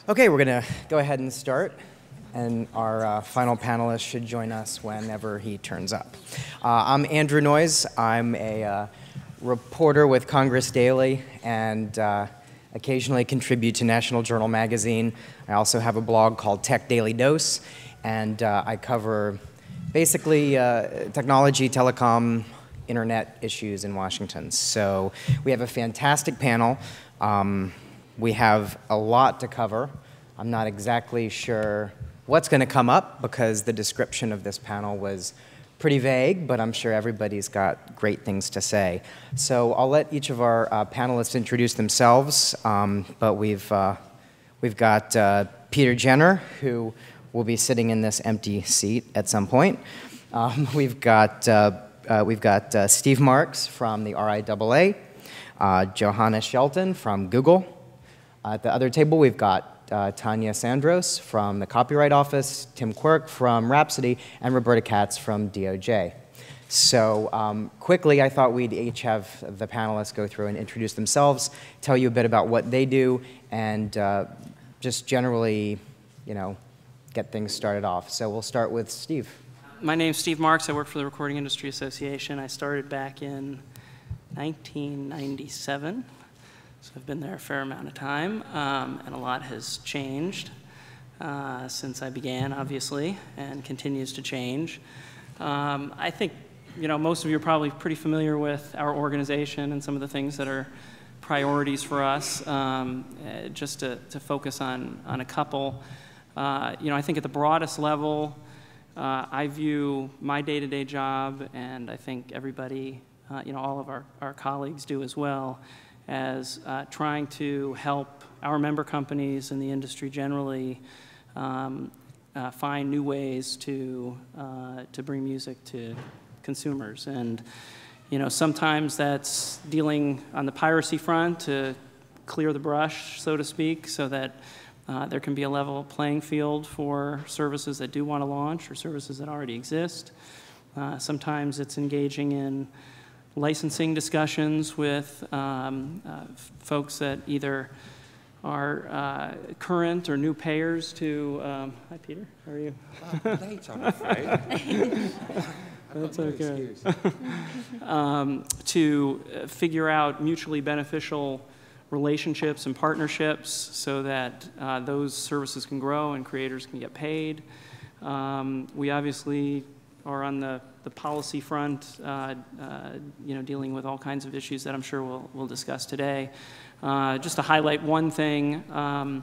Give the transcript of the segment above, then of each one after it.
Okay, we're going to go ahead and start, and our final panelist should join us whenever he turns up. I'm Andrew Noyes. I'm a reporter with Congress Daily and occasionally contribute to National Journal magazine. I also have a blog called Tech Daily Dose, and I cover basically technology, telecom, internet issues in Washington. So we have a fantastic panel. We have a lot to cover. I'm not exactly sure what's going to come up because the description of this panel was pretty vague, but I'm sure everybody's got great things to say. So I'll let each of our panelists introduce themselves, but we've got Peter Jenner, who will be sitting in this empty seat at some point. We've got Steve Marks from the RIAA, Johanna Shelton from Google. At the other table, we've got Tanya Sandros from the Copyright Office, Tim Quirk from Rhapsody, and Roberta Katz from DOJ. So quickly, I thought we'd each have the panelists go through and introduce themselves, tell you a bit about what they do, and just generally, get things started off. So we'll start with Steve. My name's Steve Marks. I work for the Recording Industry Association. I started back in 1997. So I've been there a fair amount of time, and a lot has changed since I began, obviously, and continues to change. I think, most of you are probably pretty familiar with our organization and some of the things that are priorities for us. Just to focus on a couple, I think at the broadest level, I view my day-to-day job, and I think everybody, all of our colleagues do as well, as trying to help our member companies and the industry generally find new ways to bring music to consumers. And sometimes that's dealing on the piracy front to clear the brush, so to speak, so that there can be a level playing field for services that do want to launch or services that already exist. Sometimes it's engaging in licensing discussions with folks that either are current or new payers to, hi Peter, how are you? Late, I'm afraid. That's okay. To figure out mutually beneficial relationships and partnerships so that those services can grow and creators can get paid. We obviously are on the policy front, dealing with all kinds of issues that I'm sure we'll discuss today. Just to highlight one thing, I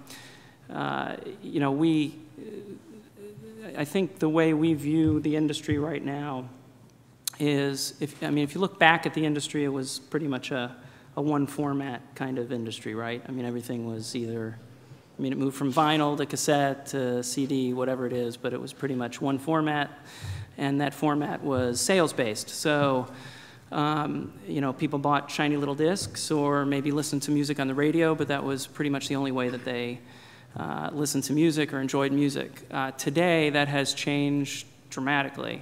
think the way we view the industry right now is, if you look back at the industry, it was pretty much a one format kind of industry, right? Everything was either, it moved from vinyl to cassette to CD, whatever it is, but it was pretty much one format. And that format was sales-based. So, people bought shiny little discs or maybe listened to music on the radio, but that was pretty much the only way that they listened to music or enjoyed music. Today, that has changed dramatically,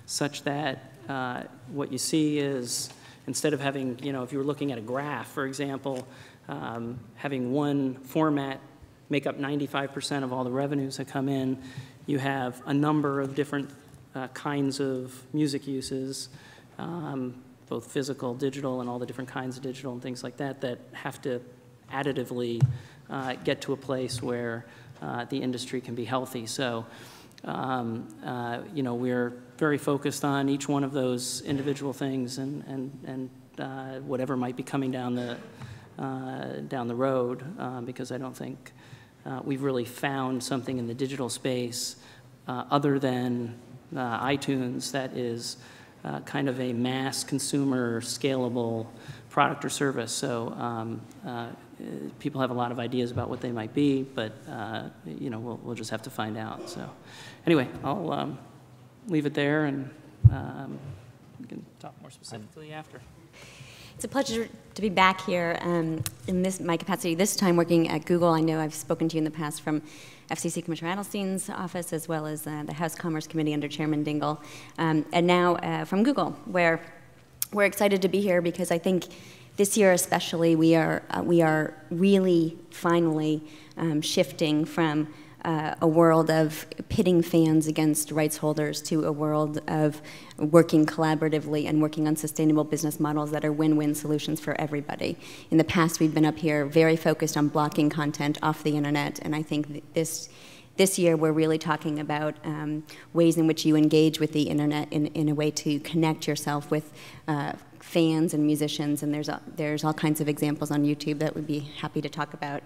such that what you see is, instead of having, if you were looking at a graph, for example, having one format make up 95% of all the revenues that come in, you have a number of different kinds of music uses, both physical, digital, and all the different kinds of digital and things like that, that have to additively get to a place where the industry can be healthy. So, we're very focused on each one of those individual things and whatever might be coming down the road, because I don't think we've really found something in the digital space other than iTunes that is kind of a mass consumer scalable product or service. So people have a lot of ideas about what they might be, but we'll just have to find out. So anyway, I'll leave it there, and we can talk more specifically after. It's a pleasure to be back here in my capacity this time working at Google. I know I've spoken to you in the past from FCC Commissioner Adelstein's office, as well as the House Commerce Committee under Chairman Dingell, and now from Google, where we're excited to be here because I think this year especially, we are really finally shifting from a world of pitting fans against rights holders to a world of working collaboratively and working on sustainable business models that are win-win solutions for everybody. In the past, we've been up here very focused on blocking content off the internet, and I think this year we're really talking about ways in which you engage with the internet in a way to connect yourself with fans and musicians, and there's all kinds of examples on YouTube that we'd be happy to talk about.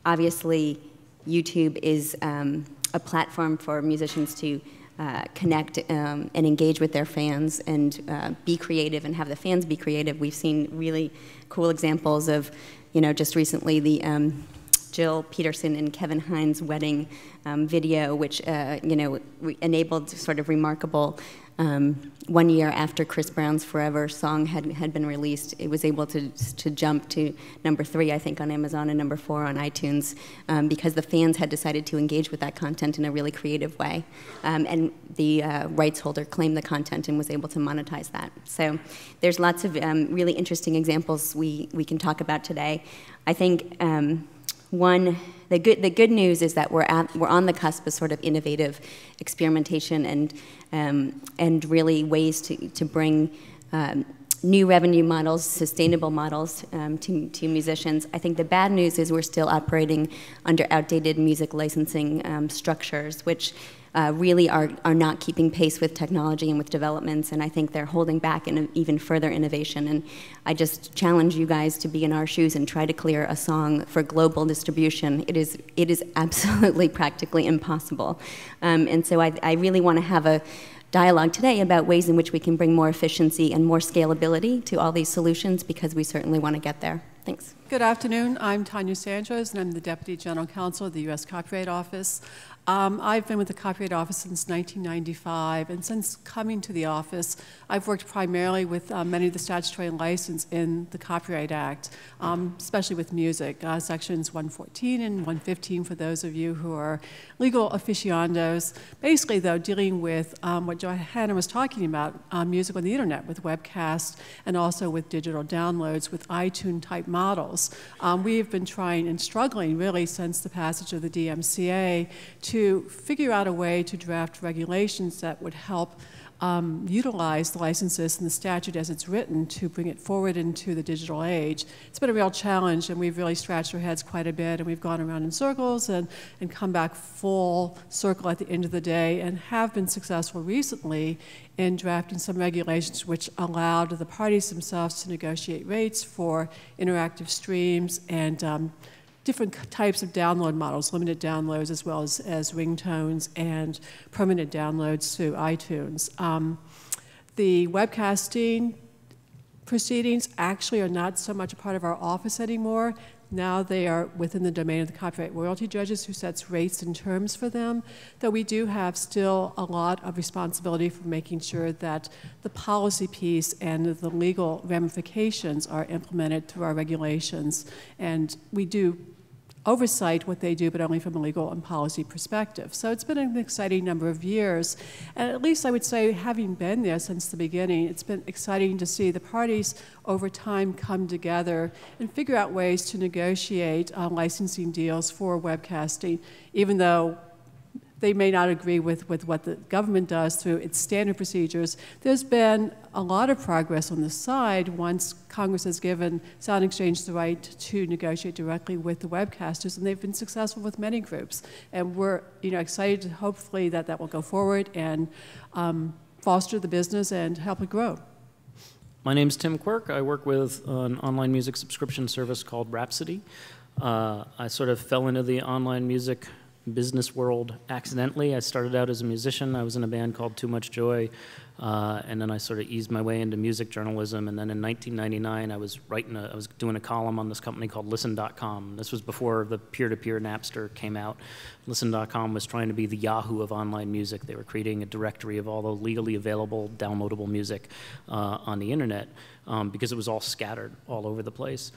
Obviously, YouTube is a platform for musicians to connect and engage with their fans and be creative and have the fans be creative. We've seen really cool examples of, just recently the Jill Peterson and Kevin Hines wedding video, which enabled sort of remarkable. 1 year after Chris Brown's Forever song had been released, it was able to jump to number 3, I think, on Amazon and number 4 on iTunes because the fans had decided to engage with that content in a really creative way. And the rights holder claimed the content and was able to monetize that. So there's lots of really interesting examples we can talk about today. I think the good news is that we're on the cusp of sort of innovative experimentation and really ways to bring new revenue models, sustainable models to musicians. I think the bad news is we're still operating under outdated music licensing structures, which really are not keeping pace with technology and with developments, and I think they're holding back in even further innovation. And I just challenge you guys to be in our shoes and try to clear a song for global distribution. It is absolutely practically impossible. And so I really want to have a dialogue today about ways in which we can bring more efficiency and more scalability to all these solutions, because we certainly want to get there. Thanks. Good afternoon. I'm Tanya Sandros, and I'm the Deputy General Counsel of the U.S. Copyright Office. I've been with the Copyright Office since 1995, and since coming to the office, I've worked primarily with many of the statutory license in the Copyright Act, especially with music, sections 114 and 115 for those of you who are legal aficionados. Basically, though, dealing with what Johanna was talking about, music on the internet, with webcasts and also with digital downloads with iTunes-type models. We've been trying and struggling, really, since the passage of the DMCA to figure out a way to draft regulations that would help utilize the licenses and the statute as it's written to bring it forward into the digital age. It's been a real challenge, and we've really scratched our heads quite a bit, and we've gone around in circles and come back full circle at the end of the day, and have been successful recently in drafting some regulations which allowed the parties themselves to negotiate rates for interactive streams and different types of download models, limited downloads as well as ringtones and permanent downloads through iTunes. The webcasting proceedings actually are not so much a part of our office anymore. Now they are within the domain of the copyright royalty judges, who sets rates and terms for them, though we do have still a lot of responsibility for making sure that the policy piece and the legal ramifications are implemented through our regulations. And we do oversight what they do, but only from a legal and policy perspective. So it's been an exciting number of years. And at least I would say, having been there since the beginning, it's been exciting to see the parties over time come together and figure out ways to negotiate licensing deals for webcasting, even though they may not agree with what the government does through its standard procedures. There's been a lot of progress on the side once Congress has given Sound Exchange the right to negotiate directly with the webcasters, and they've been successful with many groups. And we're excited, hopefully, that will go forward and foster the business and help it grow. My name's Tim Quirk. I work with an online music subscription service called Rhapsody. I sort of fell into the online music business world accidentally. I started out as a musician. I was in a band called Too Much Joy, and then I sort of eased my way into music journalism. And then in 1999, I was doing a column on this company called Listen.com. This was before the peer-to-peer Napster came out. Listen.com was trying to be the Yahoo of online music. They were creating a directory of all the legally available, downloadable music on the internet because it was all scattered all over the place.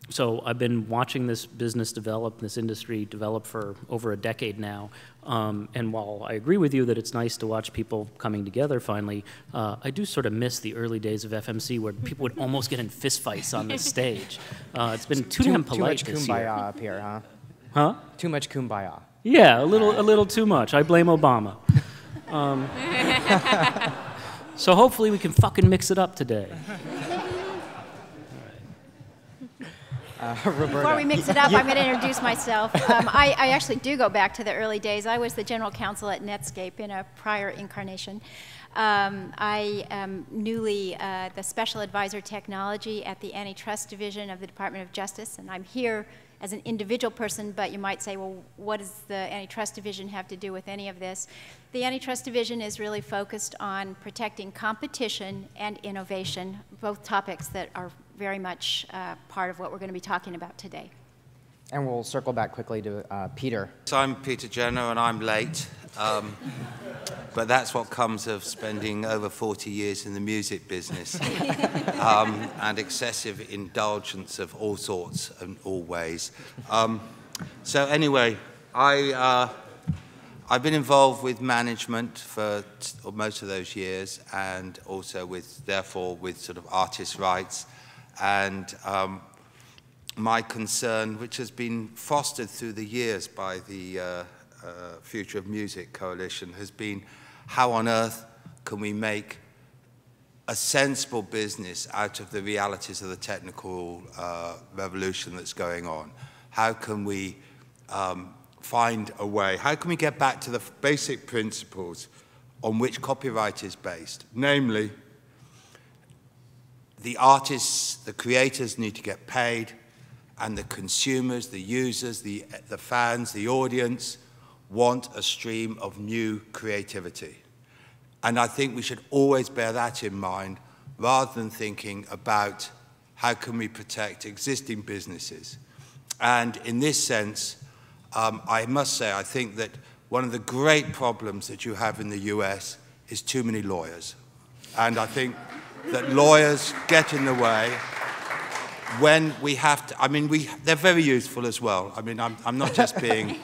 So I've been watching this business develop, this industry develop for over a decade now. And while I agree with you that it's nice to watch people coming together finally, I do sort of miss the early days of FMC where people would almost get in fistfights on this stage. It's been too damn polite too much this kumbaya year. up here, huh? Huh? Too much kumbaya. Yeah, a little too much. I blame Obama. So hopefully we can fucking mix it up today. Roberta. Before we mix it up, I'm going to introduce myself. I actually do go back to the early days. I was the general counsel at Netscape in a prior incarnation. I am newly the special advisor technology at the antitrust division of the Department of Justice, and I'm here as an individual person, but you might say, well, what does the antitrust division have to do with any of this? The antitrust division is really focused on protecting competition and innovation, both topics that are very much part of what we're going to be talking about today. And we'll circle back quickly to Peter. So I'm Peter Jenner, and I'm late. But that's what comes of spending over 40 years in the music business and excessive indulgence of all sorts and all ways. So anyway, I've been involved with management for most of those years, and also therefore with sort of artist rights. And my concern, which has been fostered through the years by the Future of Music Coalition, has been how on earth can we make a sensible business out of the realities of the technical revolution that's going on? How can we find a way? How can we get back to the basic principles on which copyright is based? Namely, the artists, the creators need to get paid, and the consumers, the users, the fans, the audience want a stream of new creativity. And I think we should always bear that in mind rather than thinking about how can we protect existing businesses. And in this sense, I must say, I think that one of the great problems that you have in the US is too many lawyers. And I think that lawyers get in the way when we have to. I mean, they're very useful as well. I mean, I'm not just being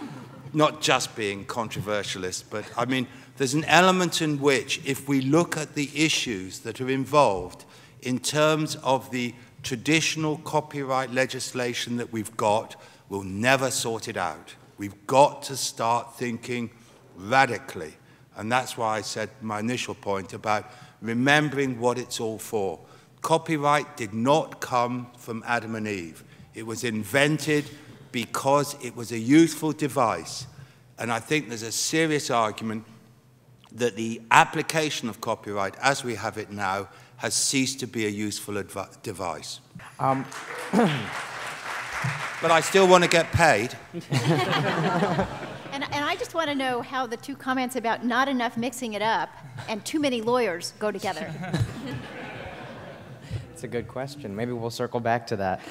controversialist, but I mean, there's an element in which, if we look at the issues that are involved in terms of the traditional copyright legislation that we've got, we'll never sort it out. We've got to start thinking radically. And that's why I said my initial point about remembering what it's all for. Copyright did not come from Adam and Eve. It was invented because it was a useful device. And I think there's a serious argument that the application of copyright as we have it now has ceased to be a useful device. But I still want to get paid. And I just want to know how the two comments about not enough mixing it up and too many lawyers go together. It's a good question. Maybe we'll circle back to that.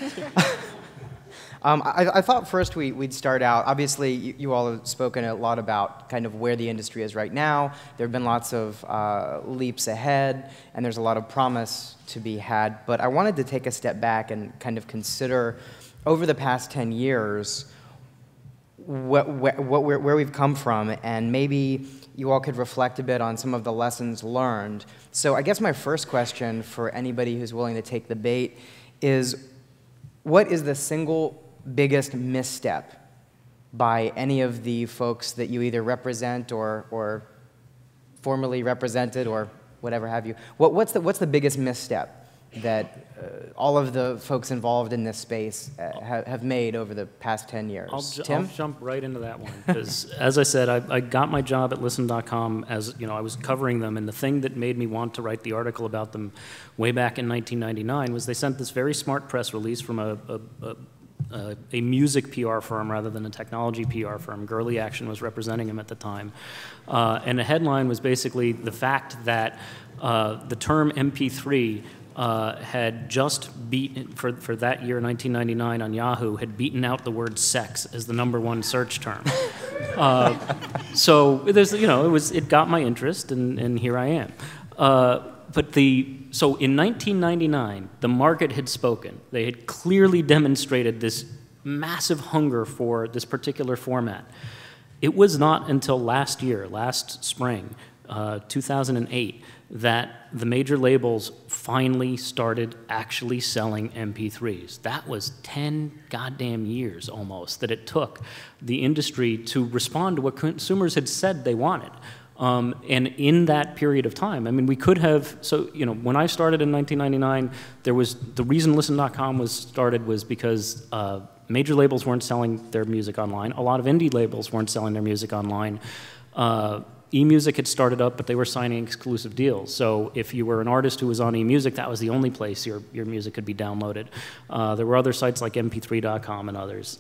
I thought first we'd start out, obviously you all have spoken a lot about kind of where the industry is right now. There have been lots of leaps ahead, and there's a lot of promise to be had. But I wanted to take a step back and kind of consider, over the past 10 years, where we've come from, and maybe you all could reflect a bit on some of the lessons learned. So I guess my first question for anybody who's willing to take the bait is, what is the single biggest misstep by any of the folks that you either represent or formerly represented or whatever have you? What's the biggest misstep that all of the folks involved in this space have made over the past 10 years? Tim? I'll jump right into that one, because as I said, I got my job at Listen.com as, I was covering them, and the thing that made me want to write the article about them way back in 1999 was they sent this very smart press release from a music PR firm rather than a technology PR firm. Gurley Action was representing him at the time. And the headline was basically the fact that the term MP3 had just beaten, for that year, 1999, on Yahoo, had beaten out the word sex as the #1 search term. So there's, it got my interest, and here I am. But the So in 1999, the market had spoken. They had clearly demonstrated this massive hunger for this particular format. It was not until last year, last spring, 2008, that the major labels finally started actually selling MP3s. That was 10 goddamn years almost that it took the industry to respond to what consumers had said they wanted. And in that period of time, I mean, we could have, so, you know, when I started in 1999, there was, the reason Listen.com was started was because major labels weren't selling their music online. A lot of indie labels weren't selling their music online. eMusic had started up, but they were signing exclusive deals. So if you were an artist who was on eMusic, that was the only place your music could be downloaded. There were other sites like mp3.com and others.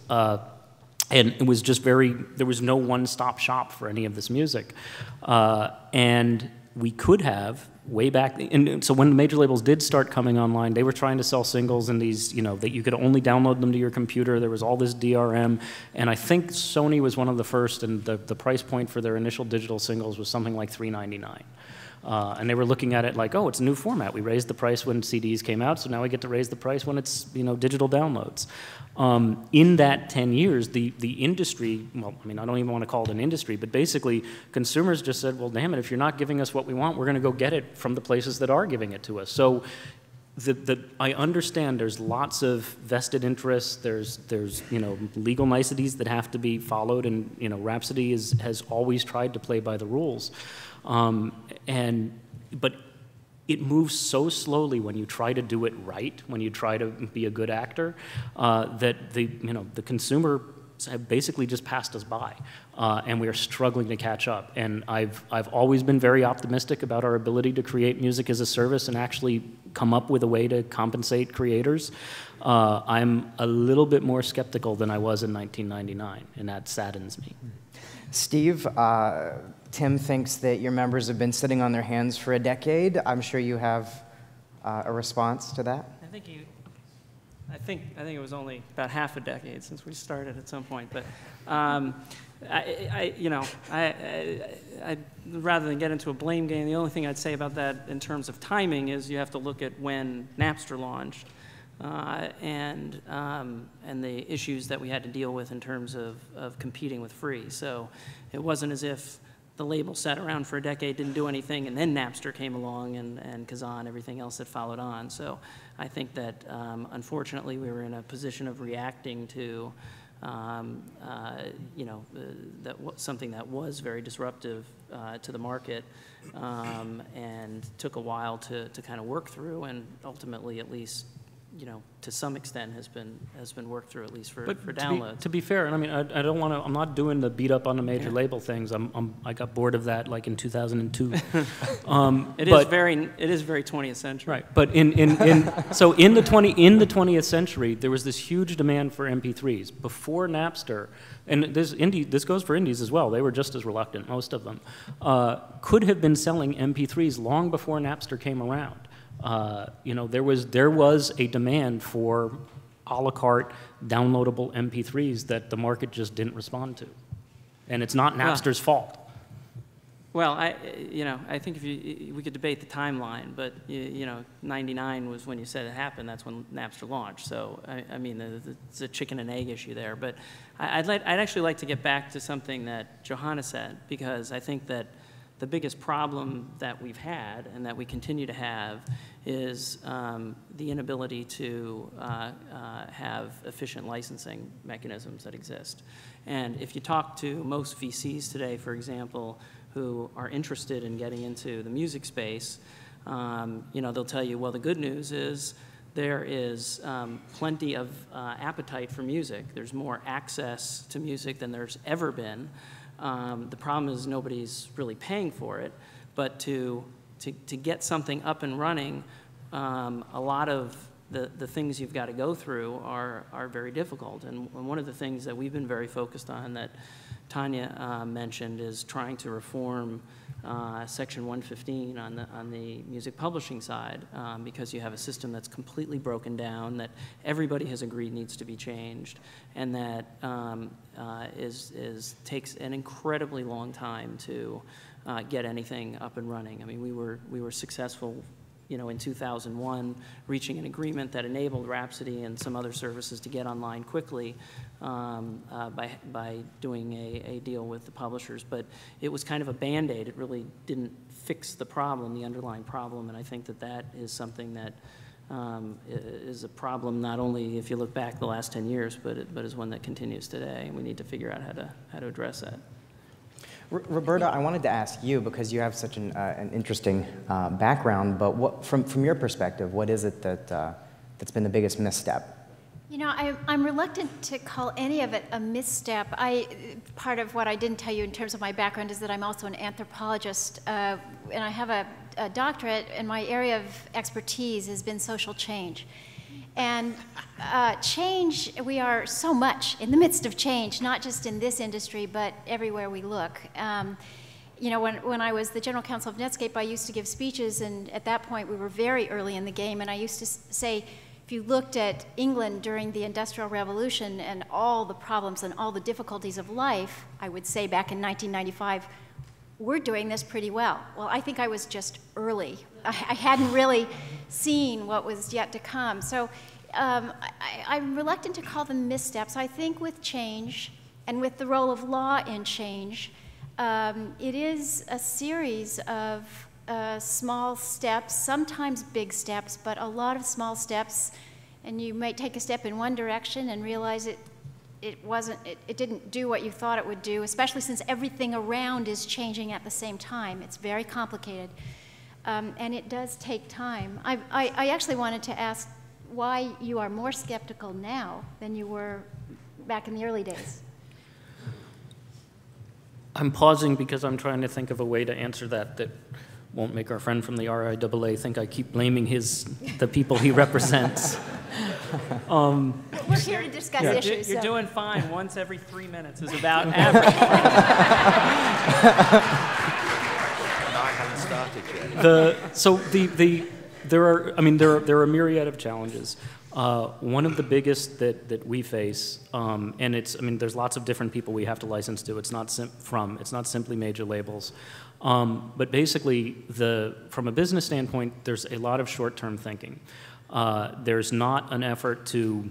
And it was just there was no one-stop shop for any of this music. And we could have, way back, and so when the major labels did start coming online, they were trying to sell singles in these, you know, that you could only download them to your computer. There was all this DRM, and I think Sony was one of the first, and the price point for their initial digital singles was something like $3.99. And they were looking at it like, oh, it's a new format. We raised the price when CDs came out, so now we get to raise the price when it's, you know, digital downloads. In that 10 years, the industry, well, I mean, I don't even want to call it an industry, but basically consumers just said, well, damn it, if you're not giving us what we want, we're going to go get it from the places that are giving it to us. So I understand there's lots of vested interests, there's you know, legal niceties that have to be followed, and, you know, Rhapsody has always tried to play by the rules. But it moves so slowly when you try to do it right, when you try to be a good actor, that the consumer have basically just passed us by, and we are struggling to catch up. And I've always been very optimistic about our ability to create music as a service and actually come up with a way to compensate creators. I'm a little bit more skeptical than I was in 1999, and that saddens me. Steve, Tim thinks that your members have been sitting on their hands for a decade. I'm sure you have a response to that. I think it was only about half a decade since we started at some point. But rather than get into a blame game, the only thing I'd say about that in terms of timing is you have to look at when Napster launched. And the issues that we had to deal with in terms of competing with free. So it wasn't as if the label sat around for a decade, didn't do anything, and then Napster came along and Kazaa, everything else that followed on. So I think that unfortunately we were in a position of reacting to something that was very disruptive to the market, and took a while to kind of work through, and ultimately, at least, you know, to some extent has been worked through, at least for downloads. To be fair, and I mean, I don't want to. I'm not doing the beat up on the major label things. I got bored of that like in 2002. It is very 20th century. Right, but in the 20th century, there was this huge demand for MP3s before Napster, and this goes for indies as well. They were just as reluctant, most of them. Could have been selling MP3s long before Napster came around. You know, there was a demand for a la carte downloadable MP3s that the market just didn't respond to, and it's not Napster's fault. Well, I think we could debate the timeline, but you know, '99 was when you said it happened. That's when Napster launched. So I mean, it's a chicken and egg issue there. But I'd actually like to get back to something that Johanna said, because I think that the biggest problem that we've had and that we continue to have is the inability to have efficient licensing mechanisms that exist. And if you talk to most VCs today, for example, who are interested in getting into the music space, you know, they'll tell you, well, the good news is there is plenty of appetite for music. There's more access to music than there's ever been. The problem is nobody's really paying for it, but to get something up and running, a lot of the things you've got to go through are very difficult. And one of the things that we've been very focused on that Tanya mentioned is trying to reform Section 115 on the music publishing side, because you have a system that's completely broken down, that everybody has agreed needs to be changed, and that takes an incredibly long time to get anything up and running. I mean, we were successful, you know, in 2001, reaching an agreement that enabled Rhapsody and some other services to get online quickly by doing a deal with the publishers. But it was kind of a Band-Aid. It really didn't fix the problem, the underlying problem, and I think that that is something that is a problem not only if you look back the last 10 years, but is one that continues today, and we need to figure out how to address that. Roberta, I wanted to ask you, because you have such an interesting background, but what, from your perspective, what is it that's been the biggest misstep? You know, I'm reluctant to call any of it a misstep. Part of what I didn't tell you in terms of my background is that I'm also an anthropologist, and I have a doctorate, and my area of expertise has been social change. And change, we are so much in the midst of change, not just in this industry, but everywhere we look. You know, when I was the general counsel of Netscape, I used to give speeches, and at that point we were very early in the game, and I used to say, if you looked at England during the Industrial Revolution and all the problems and all the difficulties of life, I would say back in 1995, we're doing this pretty well. Well, I think I was just early. I hadn't really seen what was yet to come. So I'm reluctant to call them missteps. I think with change and with the role of law in change, it is a series of small steps, sometimes big steps, but a lot of small steps. And you might take a step in one direction and realize it didn't do what you thought it would do, especially since everything around is changing at the same time. It's very complicated, and it does take time. I actually wanted to ask why you are more skeptical now than you were back in the early days. I'm pausing because I'm trying to think of a way to answer that won't make our friend from the RIAA think I keep blaming the people he represents. We're here to discuss issues. You're so. doing fine. Once every 3 minutes is about average. And I haven't started yet. There are a myriad of challenges. One of the biggest that we face, and there's lots of different people we have to license to. It's not simply major labels. But basically, from a business standpoint, there's a lot of short-term thinking. There's not an effort to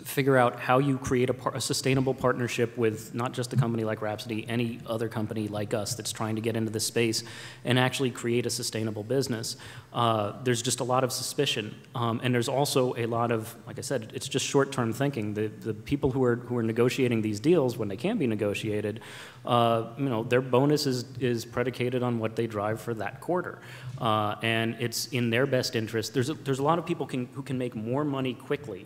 figure out how you create a sustainable partnership with not just a company like Rhapsody, any other company like us that's trying to get into this space and actually create a sustainable business. There's just a lot of suspicion, and there's also a lot of, like I said, it's just short-term thinking. The people who are negotiating these deals, when they can be negotiated, their bonus is predicated on what they drive for that quarter, and it's in their best interest. There's a lot of people who can make more money quickly.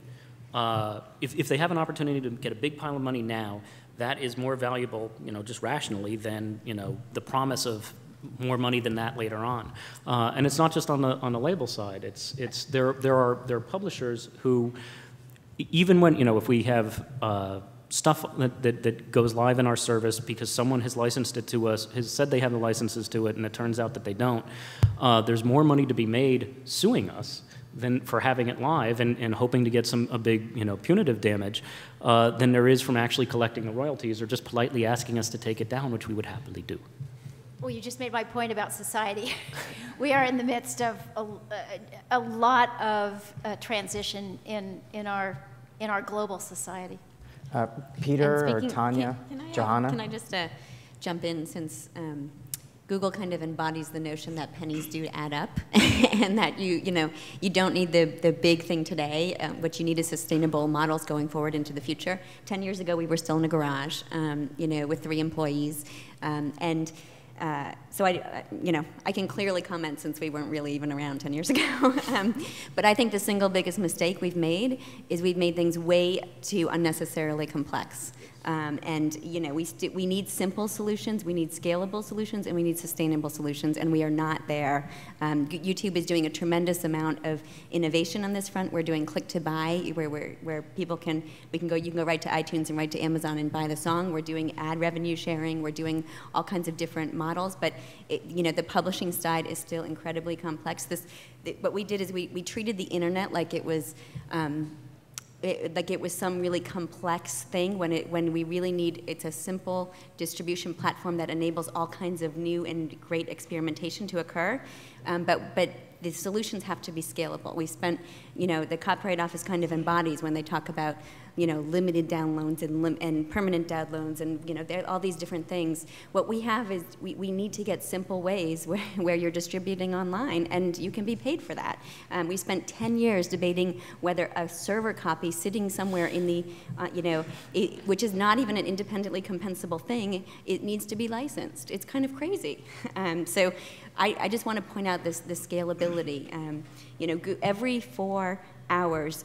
If they have an opportunity to get a big pile of money now, that is more valuable, just rationally, than the promise of more money than that later on. And it's not just on the label side. There are publishers who, even when if we have stuff that goes live in our service because someone has licensed it to us, has said they have the licenses to it, and it turns out that they don't, there's more money to be made suing us than for having it live and hoping to get a big punitive damage than there is from actually collecting the royalties or just politely asking us to take it down, which we would happily do. Well, you just made my point about society. We are in the midst of a lot of transition in our global society. Peter or Tanya, Johanna? Can I just jump in, since Google kind of embodies the notion that pennies do add up, and that you don't need the big thing today. What you need is sustainable models going forward into the future. 10 years ago, we were still in a garage, with 3 employees, so I can clearly comment, since we weren't really even around 10 years ago. But I think the single biggest mistake we've made is we've made things way too unnecessarily complex. We need simple solutions, we need scalable solutions, and we need sustainable solutions, and we are not there. YouTube is doing a tremendous amount of innovation on this front. We're doing click to buy, where you can go right to iTunes and right to Amazon and buy the song. We're doing ad revenue sharing. We're doing all kinds of different models, but the publishing side is still incredibly complex. What we did is we treated the internet like it was like it was some really complex thing when we really need, it's a simple distribution platform that enables all kinds of new and great experimentation to occur. But the solutions have to be scalable. We spent, the Copyright Office kind of embodies when they talk about, limited downloads and permanent downloads and, all these different things. What we have is we need to get simple ways where you're distributing online, and you can be paid for that. We spent 10 years debating whether a server copy sitting somewhere in the, which is not even an independently compensable thing, it needs to be licensed. It's kind of crazy. So I just want to point out the scalability. Every 4 hours,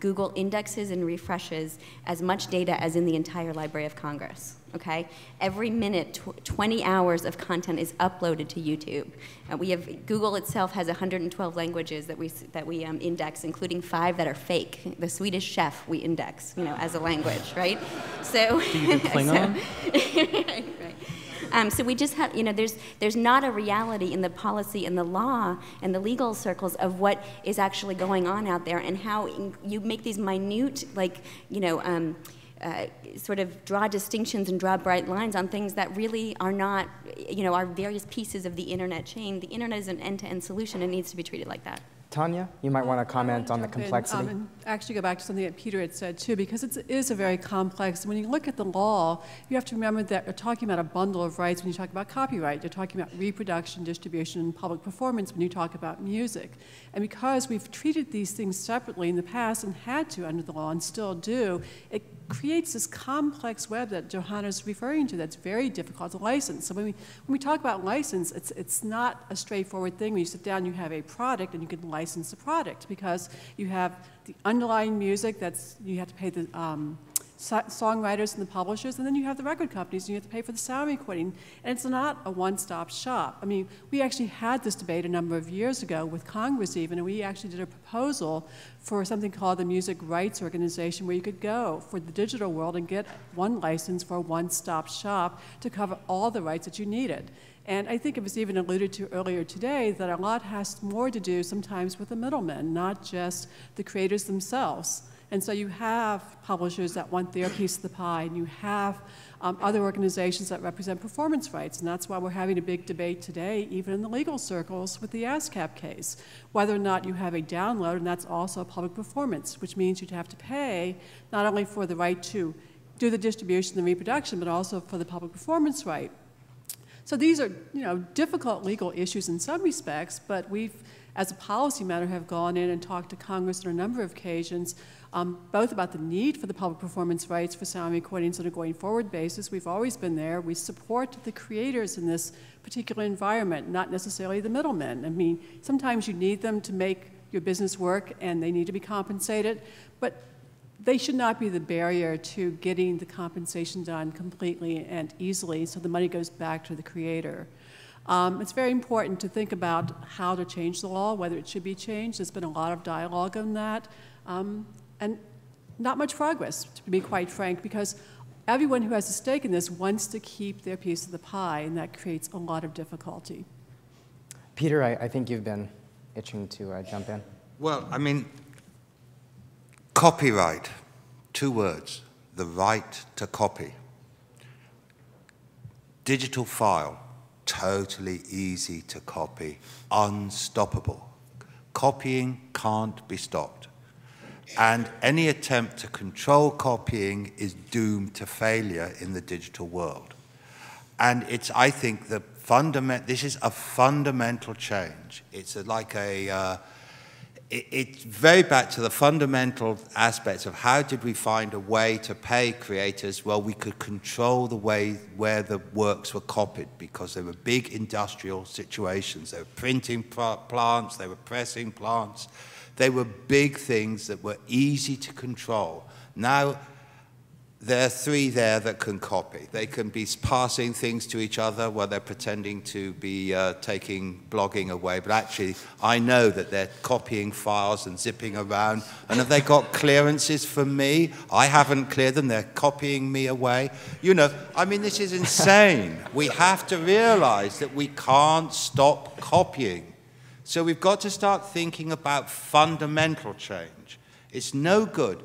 Google indexes and refreshes as much data as in the entire Library of Congress, okay? Every minute, 20 hours of content is uploaded to YouTube. Google itself has 112 languages that we index, including 5 that are fake. The Swedish chef we index, as a language, right? So, Do you do Klingon? Right. So we just have, there's not a reality in the policy and the law and the legal circles of what is actually going on out there, and how you make these minute, sort of draw distinctions and draw bright lines on things that really are not, are various pieces of the internet chain. The internet is an end-to-end solution and needs to be treated like that. Tanya, you might want to comment on the complexity. And actually go back to something that Peter had said too, because it is a very complex, when you look at the law, you have to remember that you're talking about a bundle of rights when you talk about copyright. You're talking about reproduction, distribution, and public performance when you talk about music. And because we've treated these things separately in the past and had to under the law and still do, it creates this complex web that Johanna's referring to that's very difficult to license. So when we talk about license, it's not a straightforward thing. When you sit down, you have a product and you can license the product, because you have the underlying music that's, you have to pay the songwriters and the publishers, and then you have the record companies and you have to pay for the sound recording, and it's not a one-stop shop. I mean, we actually had this debate a number of years ago with Congress even, and we actually did a proposal for something called the Music Rights Organization, where you could go for the digital world and get one license for a one-stop shop to cover all the rights that you needed. And I think it was even alluded to earlier today that a lot has more to do sometimes with the middlemen, not just the creators themselves. And so you have publishers that want their piece of the pie, and you have other organizations that represent performance rights, and that's why we're having a big debate today, even in the legal circles, with the ASCAP case, whether or not you have a download, and that's also a public performance, which means you'd have to pay not only for the right to do the distribution and reproduction, but also for the public performance right. So these are, difficult legal issues in some respects, but we've, as a policy matter, have gone in and talked to Congress on a number of occasions, both about the need for the public performance rights for sound recordings on a going forward basis. We've always been there. We support the creators in this particular environment, not necessarily the middlemen. I mean, sometimes you need them to make your business work and they need to be compensated, but they should not be the barrier to getting the compensation done completely and easily, so the money goes back to the creator. It's very important to think about how to change the law, whether it should be changed. There's been a lot of dialogue on that, and not much progress, to be quite frank, because everyone who has a stake in this wants to keep their piece of the pie, and that creates a lot of difficulty. Peter, I think you've been itching to jump in. Well, I mean, copyright, 2 words, the right to copy. Digital file, totally easy to copy, unstoppable. Copying can't be stopped. And any attempt to control copying is doomed to failure in the digital world. And it's, I think, this is a fundamental change. It's it's very back to the fundamental aspects of how did we find a way to pay creators? Well, we could control the way where the works were copied, because they were big industrial situations. They were printing plants, they were pressing plants. They were big things that were easy to control. Now, there are 3 there that can copy. They can be passing things to each other while they're pretending to be taking blogging away, but actually I know that they're copying files and zipping around, and have they got clearances from me? I haven't cleared them, they're copying me away. I mean, this is insane. We have to realize that we can't stop copying. So we've got to start thinking about fundamental change. It's no good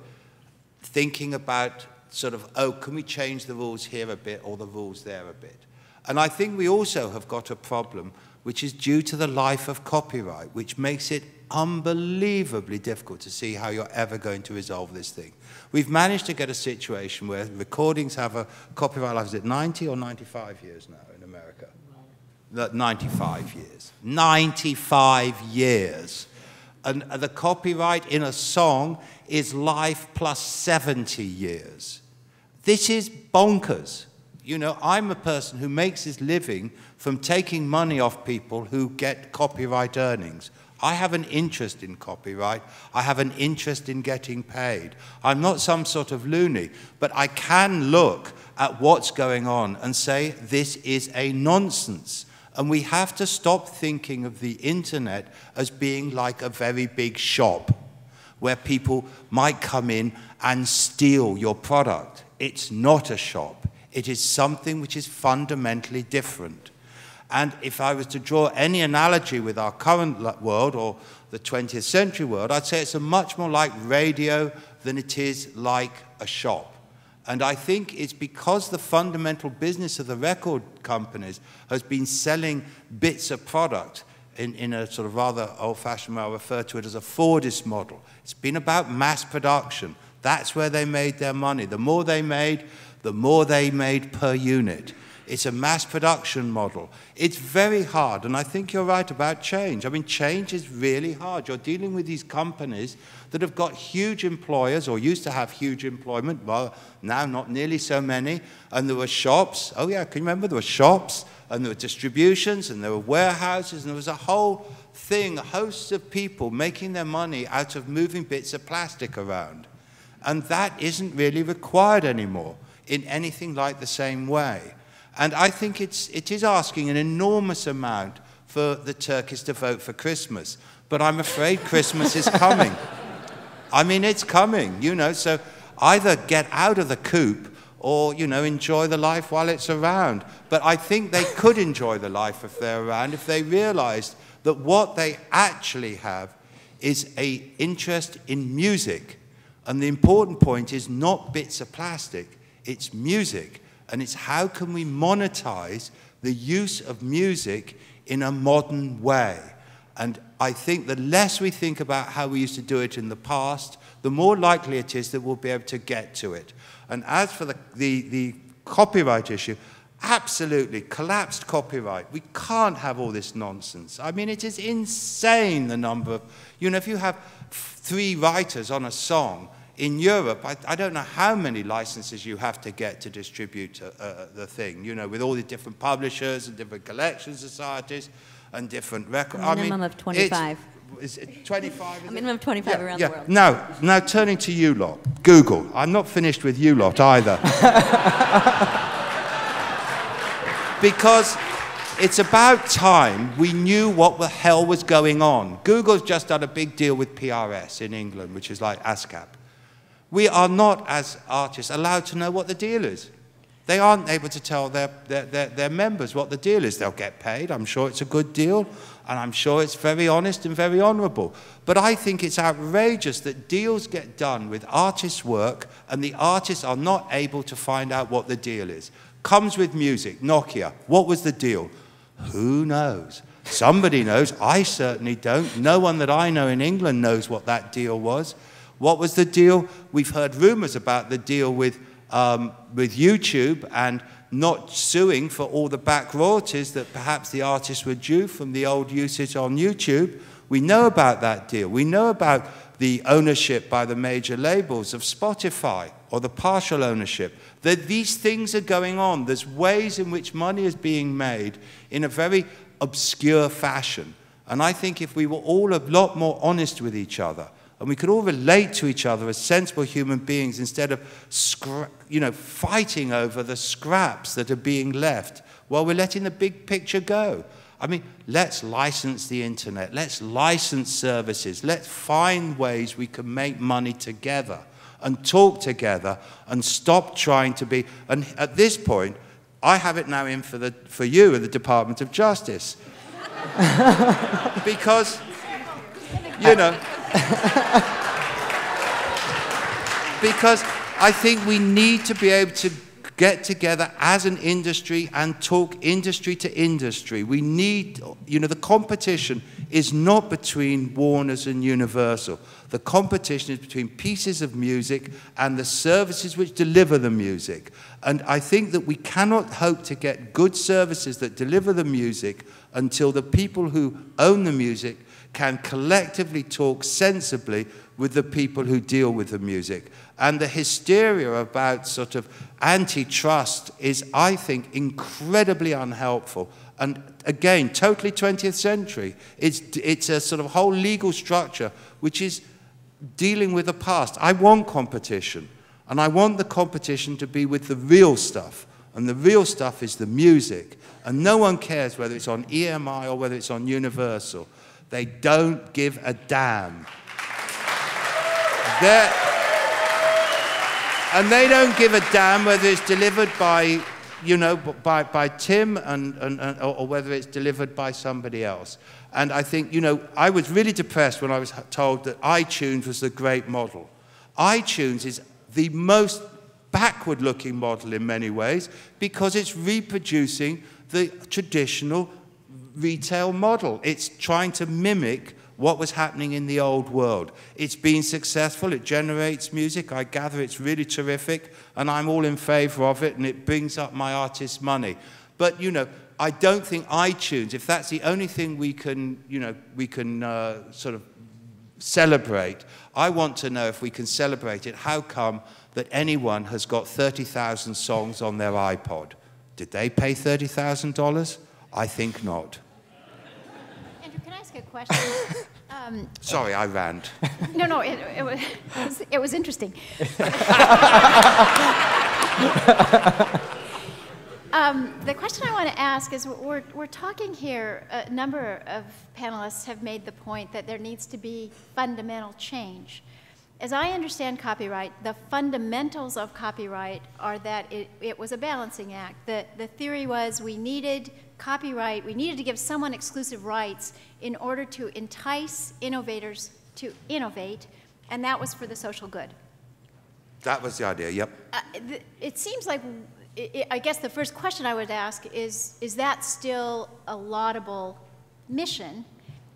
thinking about sort of, oh, can we change the rules here a bit or the rules there a bit? And I think we also have got a problem which is due to the life of copyright, which makes it unbelievably difficult to see how you're ever going to resolve this thing. We've managed to get a situation where recordings have a copyright life, is it 90 or 95 years now in America? 95 years. 95 years. And the copyright in a song is life plus 70 years. This is bonkers. You know, I'm a person who makes his living from taking money off people who get copyright earnings. I have an interest in copyright. I have an interest in getting paid. I'm not some sort of loony, but I can look at what's going on and say, this is a nonsense. And we have to stop thinking of the internet as being like a very big shop where people might come in and steal your product. It's not a shop. It is something which is fundamentally different. And if I was to draw any analogy with our current world or the 20th century world, I'd say it's a much more like radio than it is like a shop. And I think it's because the fundamental business of the record companies has been selling bits of product in a sort of rather old-fashioned way. I refer to it as a Fordist model. It's been about mass production. That's where they made their money. The more they made per unit. It's a mass production model. It's very hard, and I think you're right about change. I mean, change is really hard. You're dealing with these companies that have got huge employers, or used to have huge employment, well, now not nearly so many, and there were shops. Oh yeah, can you remember? There were shops, and there were distributions, and there were warehouses, and there was a whole thing, hosts of people making their money out of moving bits of plastic around. And that isn't really required anymore in anything like the same way. And I think it is asking an enormous amount for the Turkish to vote for Christmas. But I'm afraid Christmas is coming. I mean, it's coming, you know, so either get out of the coop or, you know, enjoy the life while it's around. But I think they could enjoy the life if they're around if they realized that what they actually have is an interest in music. And the important point is not bits of plastic, it's music. And it's how can we monetize the use of music in a modern way. And I think the less we think about how we used to do it in the past, the more likely it is that we'll be able to get to it. And as for the copyright issue, absolutely, collapsed copyright. We can't have all this nonsense. I mean, it is insane the number of, you know, if you have 3 writers on a song, in Europe, I don't know how many licenses you have to get to distribute the thing, you know, with all the different publishers and different collection societies and different records. A minimum of 25. Is it 25? A minimum of 25 around the world. Now turning to you lot, Google. I'm not finished with you lot either. Because it's about time we knew what the hell was going on. Google's just done a big deal with PRS in England, which is like ASCAP. We are not, as artists, allowed to know what the deal is. They aren't able to tell their members what the deal is. They'll get paid. I'm sure it's a good deal, and I'm sure it's very honest and very honourable. But I think it's outrageous that deals get done with artists' work, and the artists are not able to find out what the deal is. Comes with music, Nokia. What was the deal? Who knows? Somebody knows. I certainly don't. No one that I know in England knows what that deal was. What was the deal? We've heard rumors about the deal with YouTube and not suing for all the back royalties that perhaps the artists were due from the old usage on YouTube. We know about that deal. We know about the ownership by the major labels of Spotify, or the partial ownership. That these things are going on. There's ways in which money is being made in a very obscure fashion. And I think if we were all a lot more honest with each other, and we could all relate to each other as sensible human beings instead of fighting over the scraps that are being left while we're letting the big picture go. I mean, let's license the internet. Let's license services. Let's find ways we can make money together and talk together and stop trying to be... And at this point, I have it now in for you at the Department of Justice. Because, you know... because I think we need to be able to get together as an industry and talk industry to industry. We need, you know, the competition is not between Warner's and Universal. The competition is between pieces of music and the services which deliver the music. And I think that we cannot hope to get good services that deliver the music until the people who own the music can collectively talk sensibly with the people who deal with the music. And the hysteria about sort of antitrust is, I think, incredibly unhelpful. And again, totally 20th century. It's a sort of whole legal structure which is dealing with the past. I want competition. And I want the competition to be with the real stuff. And the real stuff is the music. And no one cares whether it's on EMI or whether it's on Universal. They don't give a damn. And they don't give a damn whether it's delivered by, you know, by Tim or whether it's delivered by somebody else. And I think, you know, I was really depressed when I was told that iTunes was the great model. iTunes is the most backward-looking model in many ways because it's reproducing the traditional retail model. It's trying to mimic what was happening in the old world. It's been successful, it generates music, I gather it's really terrific, and I'm all in favor of it, and it brings up my artist's money. But, you know, I don't think iTunes, if that's the only thing we can, you know, sort of celebrate, I want to know if we can celebrate it, how come that anyone has got 30,000 songs on their iPod? Did they pay $30,000? I think not. Andrew, can I ask a question? Sorry, I rant. No, it was interesting. The question I want to ask is, we're talking here, a number of panelists have made the point that there needs to be fundamental change. As I understand copyright, the fundamentals of copyright are that it was a balancing act. The theory was we needed copyright, we needed to give someone exclusive rights in order to entice innovators to innovate, and that was for the social good. That was the idea, yep. It seems like, I guess the first question I would ask is that still a laudable mission?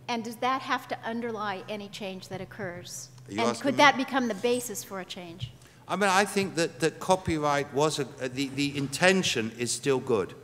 And does that have to underlie any change that occurs? And could that become the basis for a change? I mean, I think that copyright was, the intention is still good.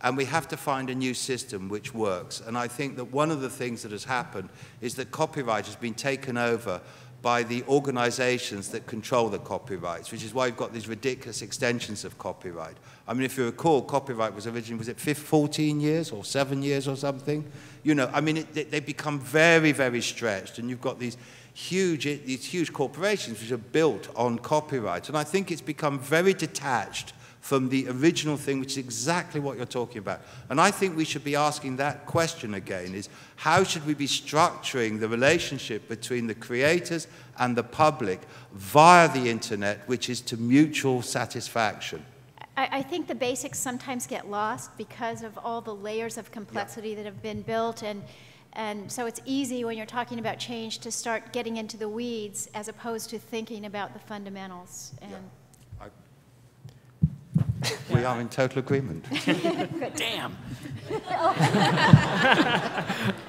And we have to find a new system which works. And I think that one of the things that has happened is that copyright has been taken over by the organizations that control the copyrights, which is why you've got these ridiculous extensions of copyright. I mean, if you recall, copyright was originally, was it 14 years or 7 years or something? You know, I mean, they become very, very stretched, and you've got these huge corporations which are built on copyright. And I think it's become very detached from the original thing, which is exactly what you're talking about. And I think we should be asking that question again, is how should we be structuring the relationship between the creators and the public via the internet, which is to mutual satisfaction? I think the basics sometimes get lost because of all the layers of complexity that have been built, and so it's easy when you're talking about change to start getting into the weeds as opposed to thinking about the fundamentals. And we are in total agreement. Damn.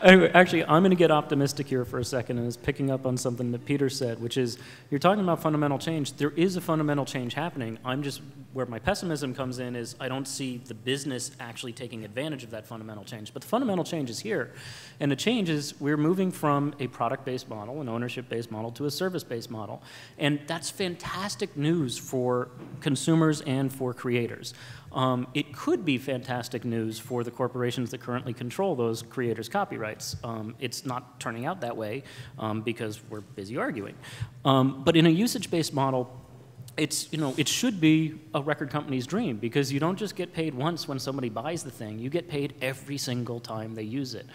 Anyway, actually, I'm going to get optimistic here for a second, and is picking up on something that Peter said, which is, you're talking about fundamental change. There is a fundamental change happening. I'm just, where my pessimism comes in is I don't see the business actually taking advantage of that fundamental change. But the fundamental change is here. And the change is we're moving from a product-based model, an ownership-based model, to a service-based model. And that's fantastic news for consumers and for creators. It could be fantastic news for the corporations that currently control those creators' copyrights. It's not turning out that way because we're busy arguing. But in a usage-based model, it's, you know, it should be a record company's dream, because you don't just get paid once when somebody buys the thing, you get paid every single time they use it.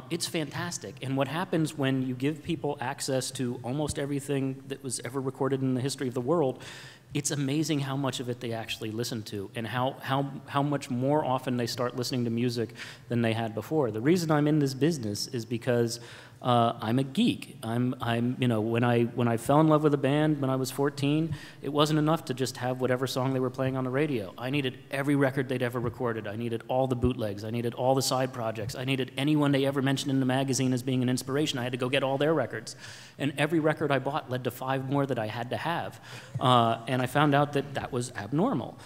It's fantastic. And what happens when you give people access to almost everything that was ever recorded in the history of the world, it's amazing how much of it they actually listen to, and how much more often they start listening to music than they had before. The reason I'm in this business is because I'm a geek. You know, when I fell in love with a band when I was 14, it wasn't enough to just have whatever song they were playing on the radio. I needed every record they'd ever recorded. I needed all the bootlegs. I needed all the side projects. I needed anyone they ever mentioned in the magazine as being an inspiration. I had to go get all their records. And every record I bought led to 5 more that I had to have. And I found out that that was abnormal.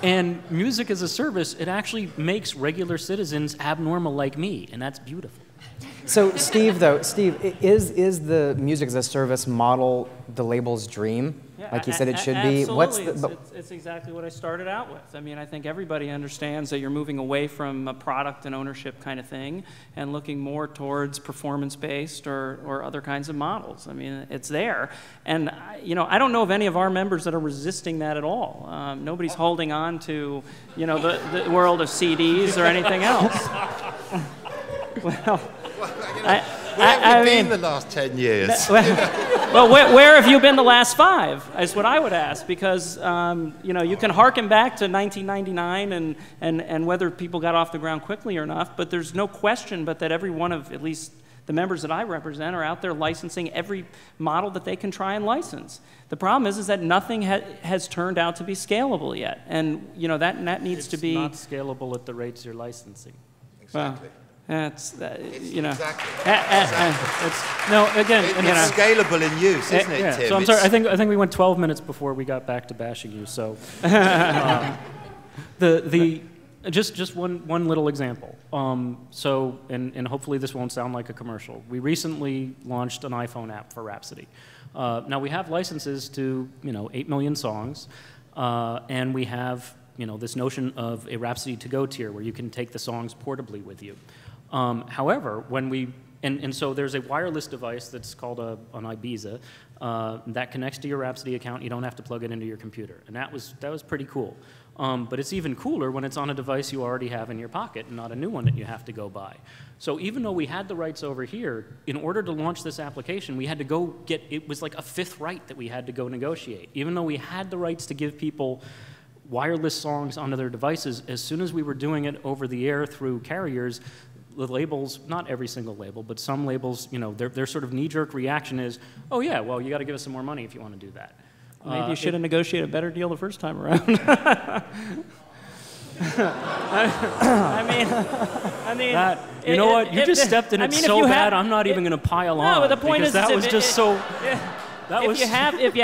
And music as a service, it actually makes regular citizens abnormal like me, and that's beautiful. So Steve, is the music as a service model the label's dream? Yeah, like you said it should be? Absolutely. It's exactly what I started out with. I mean, I think everybody understands that you're moving away from a product and ownership kind of thing and looking more towards performance-based or other kinds of models. I mean, it's there. And, you know, I don't know of any of our members that are resisting that at all. Nobody's holding on to, you know, the world of CDs or anything else. Well, where have you been the last 10 years? Well, where have you been the last 5? Is what I would ask, because you know, you can harken back to 1999 and whether people got off the ground quickly or not, but there's no question but that every one of at least the members that I represent are out there licensing every model that they can try and license. The problem is that nothing has turned out to be scalable yet, and you know that needs to be. It's not scalable at the rates you're licensing. Exactly. Well, that's, you know. Exactly. No, again, It's you know. scalable in use, isn't it, Yeah. Tim? So I'm sorry. I think we went 12 minutes before we got back to bashing you. So, just one little example. So, and hopefully this won't sound like a commercial. We recently launched an iPhone app for Rhapsody. Now we have licenses to 8 million songs, and we have this notion of a Rhapsody to go tier where you can take the songs portably with you. However, when we and so there's a wireless device that's called an Ibiza that connects to your Rhapsody account. You don't have to plug it into your computer, and that was pretty cool. But it's even cooler when it's on a device you already have in your pocket and not a new one that you have to go buy. So even though we had the rights over here, in order to launch this application, we had to go get, it was like a 5th right that we had to go negotiate. Even though we had the rights to give people wireless songs onto their devices, as soon as we were doing it over the air through carriers, the labels, not every single label, but some labels, their sort of knee-jerk reaction is, oh yeah, well, you got to give us some more money if you want to do that. Maybe you should have negotiated a better deal the first time around. I mean, you know what? You just stepped in it so bad. I'm not even going to pile on. No, but the point is, that was just so. If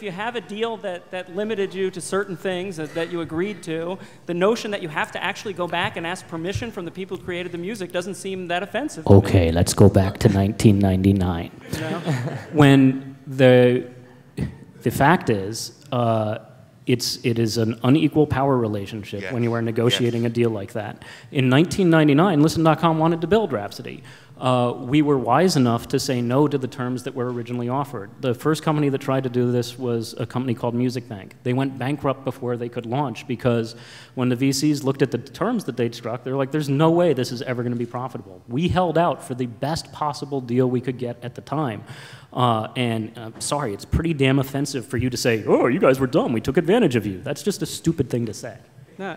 you have a deal that limited you to certain things that you agreed to, the notion that you have to actually go back and ask permission from the people who created the music doesn't seem that offensive. Okay, let's go back to 1999. When the fact is, it is an unequal power relationship when you are negotiating a deal like that. In 1999, Listen.com wanted to build Rhapsody. We were wise enough to say no to the terms that were originally offered. The first company that tried to do this was a company called Music Bank. They went bankrupt before they could launch because when the VCs looked at the terms that they'd struck, they were like, there's no way this is ever going to be profitable. We held out for the best possible deal we could get at the time. Sorry, it's pretty damn offensive for you to say, oh, you guys were dumb, we took advantage of you. That's just a stupid thing to say. No.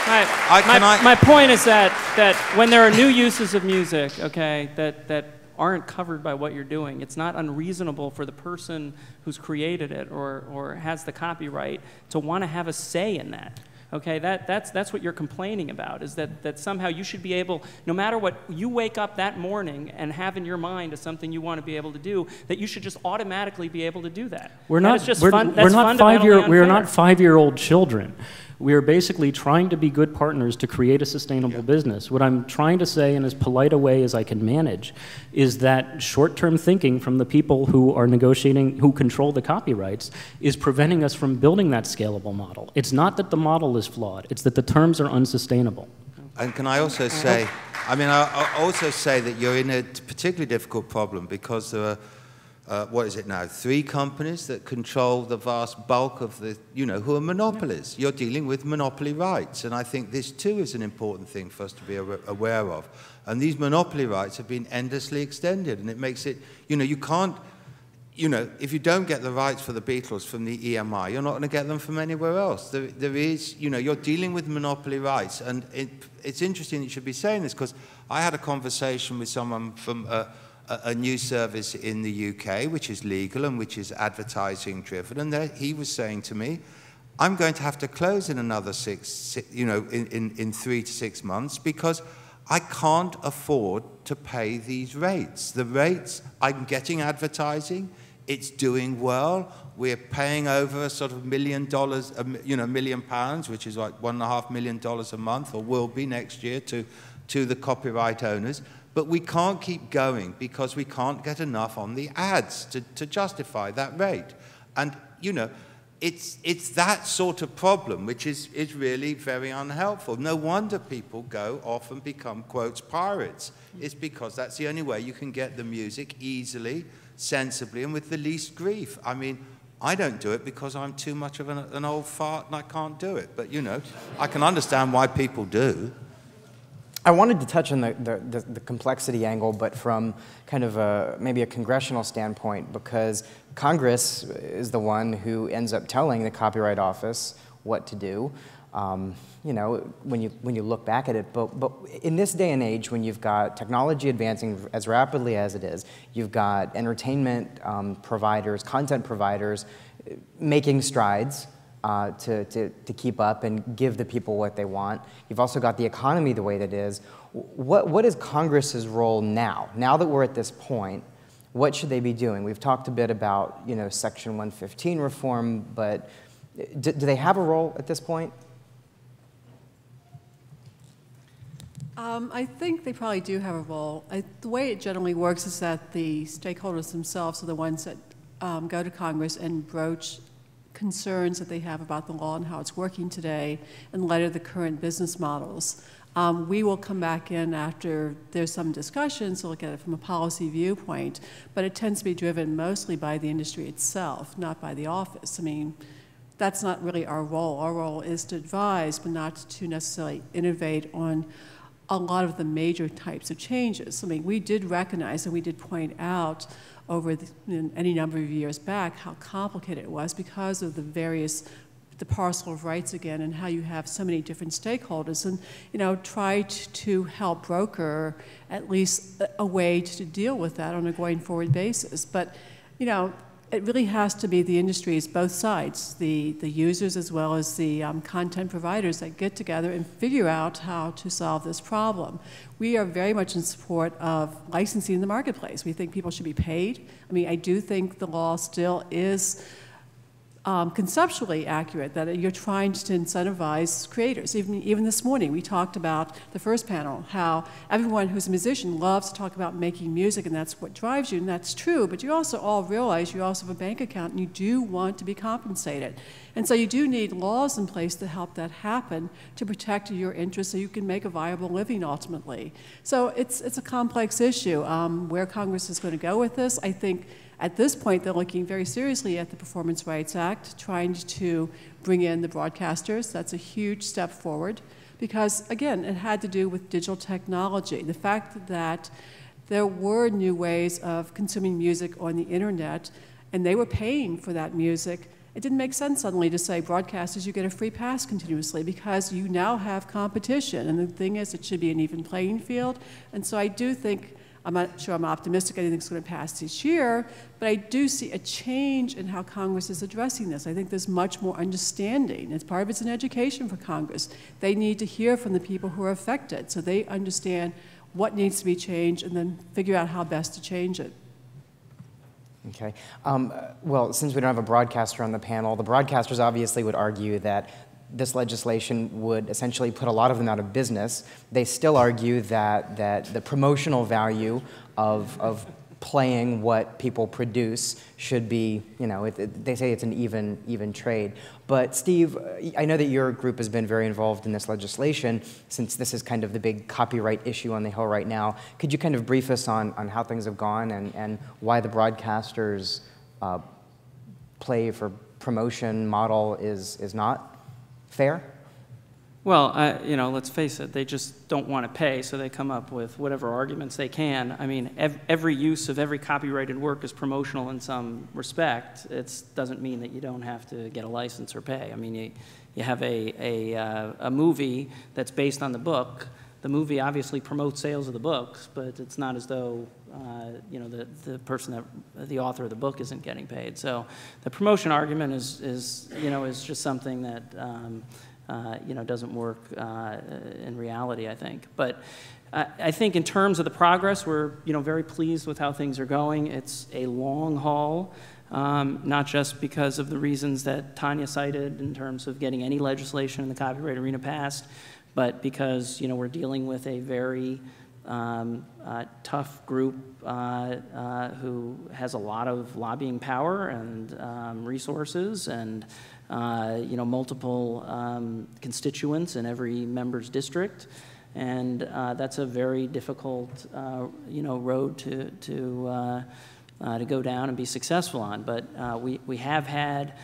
My point is that when there are new uses of music, okay, that aren't covered by what you're doing, it's not unreasonable for the person who's created it or has the copyright to want to have a say in that. Okay, that's what you're complaining about, is that somehow you should be able, no matter what you wake up that morning and have in your mind as something you want to be able to do, that you should just automatically be able to do that. We're not 5-year-old children. We are basically trying to be good partners to create a sustainable business. What I'm trying to say in as polite a way as I can manage is that short-term thinking from the people who are negotiating, who control the copyrights, is preventing us from building that scalable model. It's not that the model is flawed, it's that the terms are unsustainable. And can I also say, I also say that you're in a particularly difficult problem because there are what is it now, 3 companies that control the vast bulk of the, who are monopolies. You're dealing with monopoly rights, and I think this too is an important thing for us to be aware of. And these monopoly rights have been endlessly extended, and it makes it, you can't, you know, if you don't get the rights for the Beatles from the EMI, you're not going to get them from anywhere else. There is, you know, you're dealing with monopoly rights. And it's interesting you should be saying this, because I had a conversation with someone from a news service in the UK, which is legal and which is advertising driven. And he was saying to me, I'm going to have to close in another in 3 to 6 months, because I can't afford to pay these rates. The rates, I'm getting advertising, it's doing well. We're paying over a sort of $1 million, £1 million, which is like $1.5 million a month, or will be next year, to the copyright owners. But we can't keep going because we can't get enough on the ads to justify that rate. And, you know, it's that sort of problem which is really very unhelpful. No wonder people go off and become, quotes, pirates. It's because that's the only way you can get the music easily, sensibly, and with the least grief. I mean, I don't do it because I'm too much of an old fart and I can't do it. But, you know, I can understand why people do. I wanted to touch on the complexity angle, but from kind of maybe a congressional standpoint, because Congress is the one who ends up telling the Copyright Office what to do. You know, when you look back at it, but in this day and age, when you've got technology advancing as rapidly as it is, you've got entertainment providers, content providers making strides to keep up and give the people what they want. You've also got the economy the way that it is. What is Congress's role now? Now that we're at this point, what should they be doing? We've talked a bit about, you know, Section 115 reform, but do they have a role at this point? I think they probably do have a role. The way it generally works is that the stakeholders themselves are the ones that go to Congress and broach concerns that they have about the law and how it's working today in light of the current business models. We will come back in after there's some discussions to look at it from a policy viewpoint, but it tends to be driven mostly by the industry itself, not by the office. I mean, that's not really our role. Our role is to advise, but not to necessarily innovate on a lot of the major types of changes. I mean, we did recognize and we did point out over any number of years back how complicated it was because of the parcel of rights again, and how you have so many different stakeholders, and, you know, tried to help broker at least a way to deal with that on a going forward basis. But, you know, it really has to be the industries, both sides, the users as well as the content providers, that get together and figure out how to solve this problem. We are very much in support of licensing in the marketplace. We think people should be paid. I mean, I do think the law still is conceptually accurate, that you're trying to incentivize creators. Even this morning, we talked about the first panel, how everyone who's a musician loves to talk about making music, and that's what drives you, and that's true, but you also all realize you also have a bank account, and you do want to be compensated. And so you do need laws in place to help that happen, to protect your interests so you can make a viable living ultimately. So it's a complex issue. Where Congress is going to go with this, I think at this point, they're looking very seriously at the Performance Rights Act, trying to bring in the broadcasters. That's a huge step forward because, again, it had to do with digital technology. The fact that there were new ways of consuming music on the internet, and they were paying for that music, it didn't make sense suddenly to say, broadcasters, you get a free pass continuously, because you now have competition. And the thing is, it should be an even playing field. And so I do think, I'm not sure I'm optimistic anything's going to pass this year, but I do see a change in how Congress is addressing this. I think there's much more understanding. As part of it's an education for Congress. They need to hear from the people who are affected, so they understand what needs to be changed and then figure out how best to change it. Okay. Well, since we don't have a broadcaster on the panel, the broadcasters obviously would argue that this legislation would essentially put a lot of them out of business. They still argue that the promotional value of playing what people produce should be, you know, they say it's an even trade. But Steve, I know that your group has been very involved in this legislation, since this is kind of the big copyright issue on the Hill right now. Could you kind of brief us on how things have gone and why the broadcasters' play for promotion model is not fair? Well, you know, let's face it, they just don't want to pay, so they come up with whatever arguments they can. I mean, every use of every copyrighted work is promotional in some respect. It doesn't mean that you don't have to get a license or pay. I mean, you have a movie that's based on the book. The movie obviously promotes sales of the books, but it's not as though you know, the author of the book isn't getting paid. So the promotion argument is just something that you know, doesn't work in reality, I think. But I think in terms of the progress, we're, you know, very pleased with how things are going. It's a long haul, not just because of the reasons that Tanya cited in terms of getting any legislation in the copyright arena passed, but because, you know, we're dealing with a very tough group who has a lot of lobbying power and resources and you know, multiple constituents in every member's district, and that's a very difficult you know, road to go down and be successful on. But we have had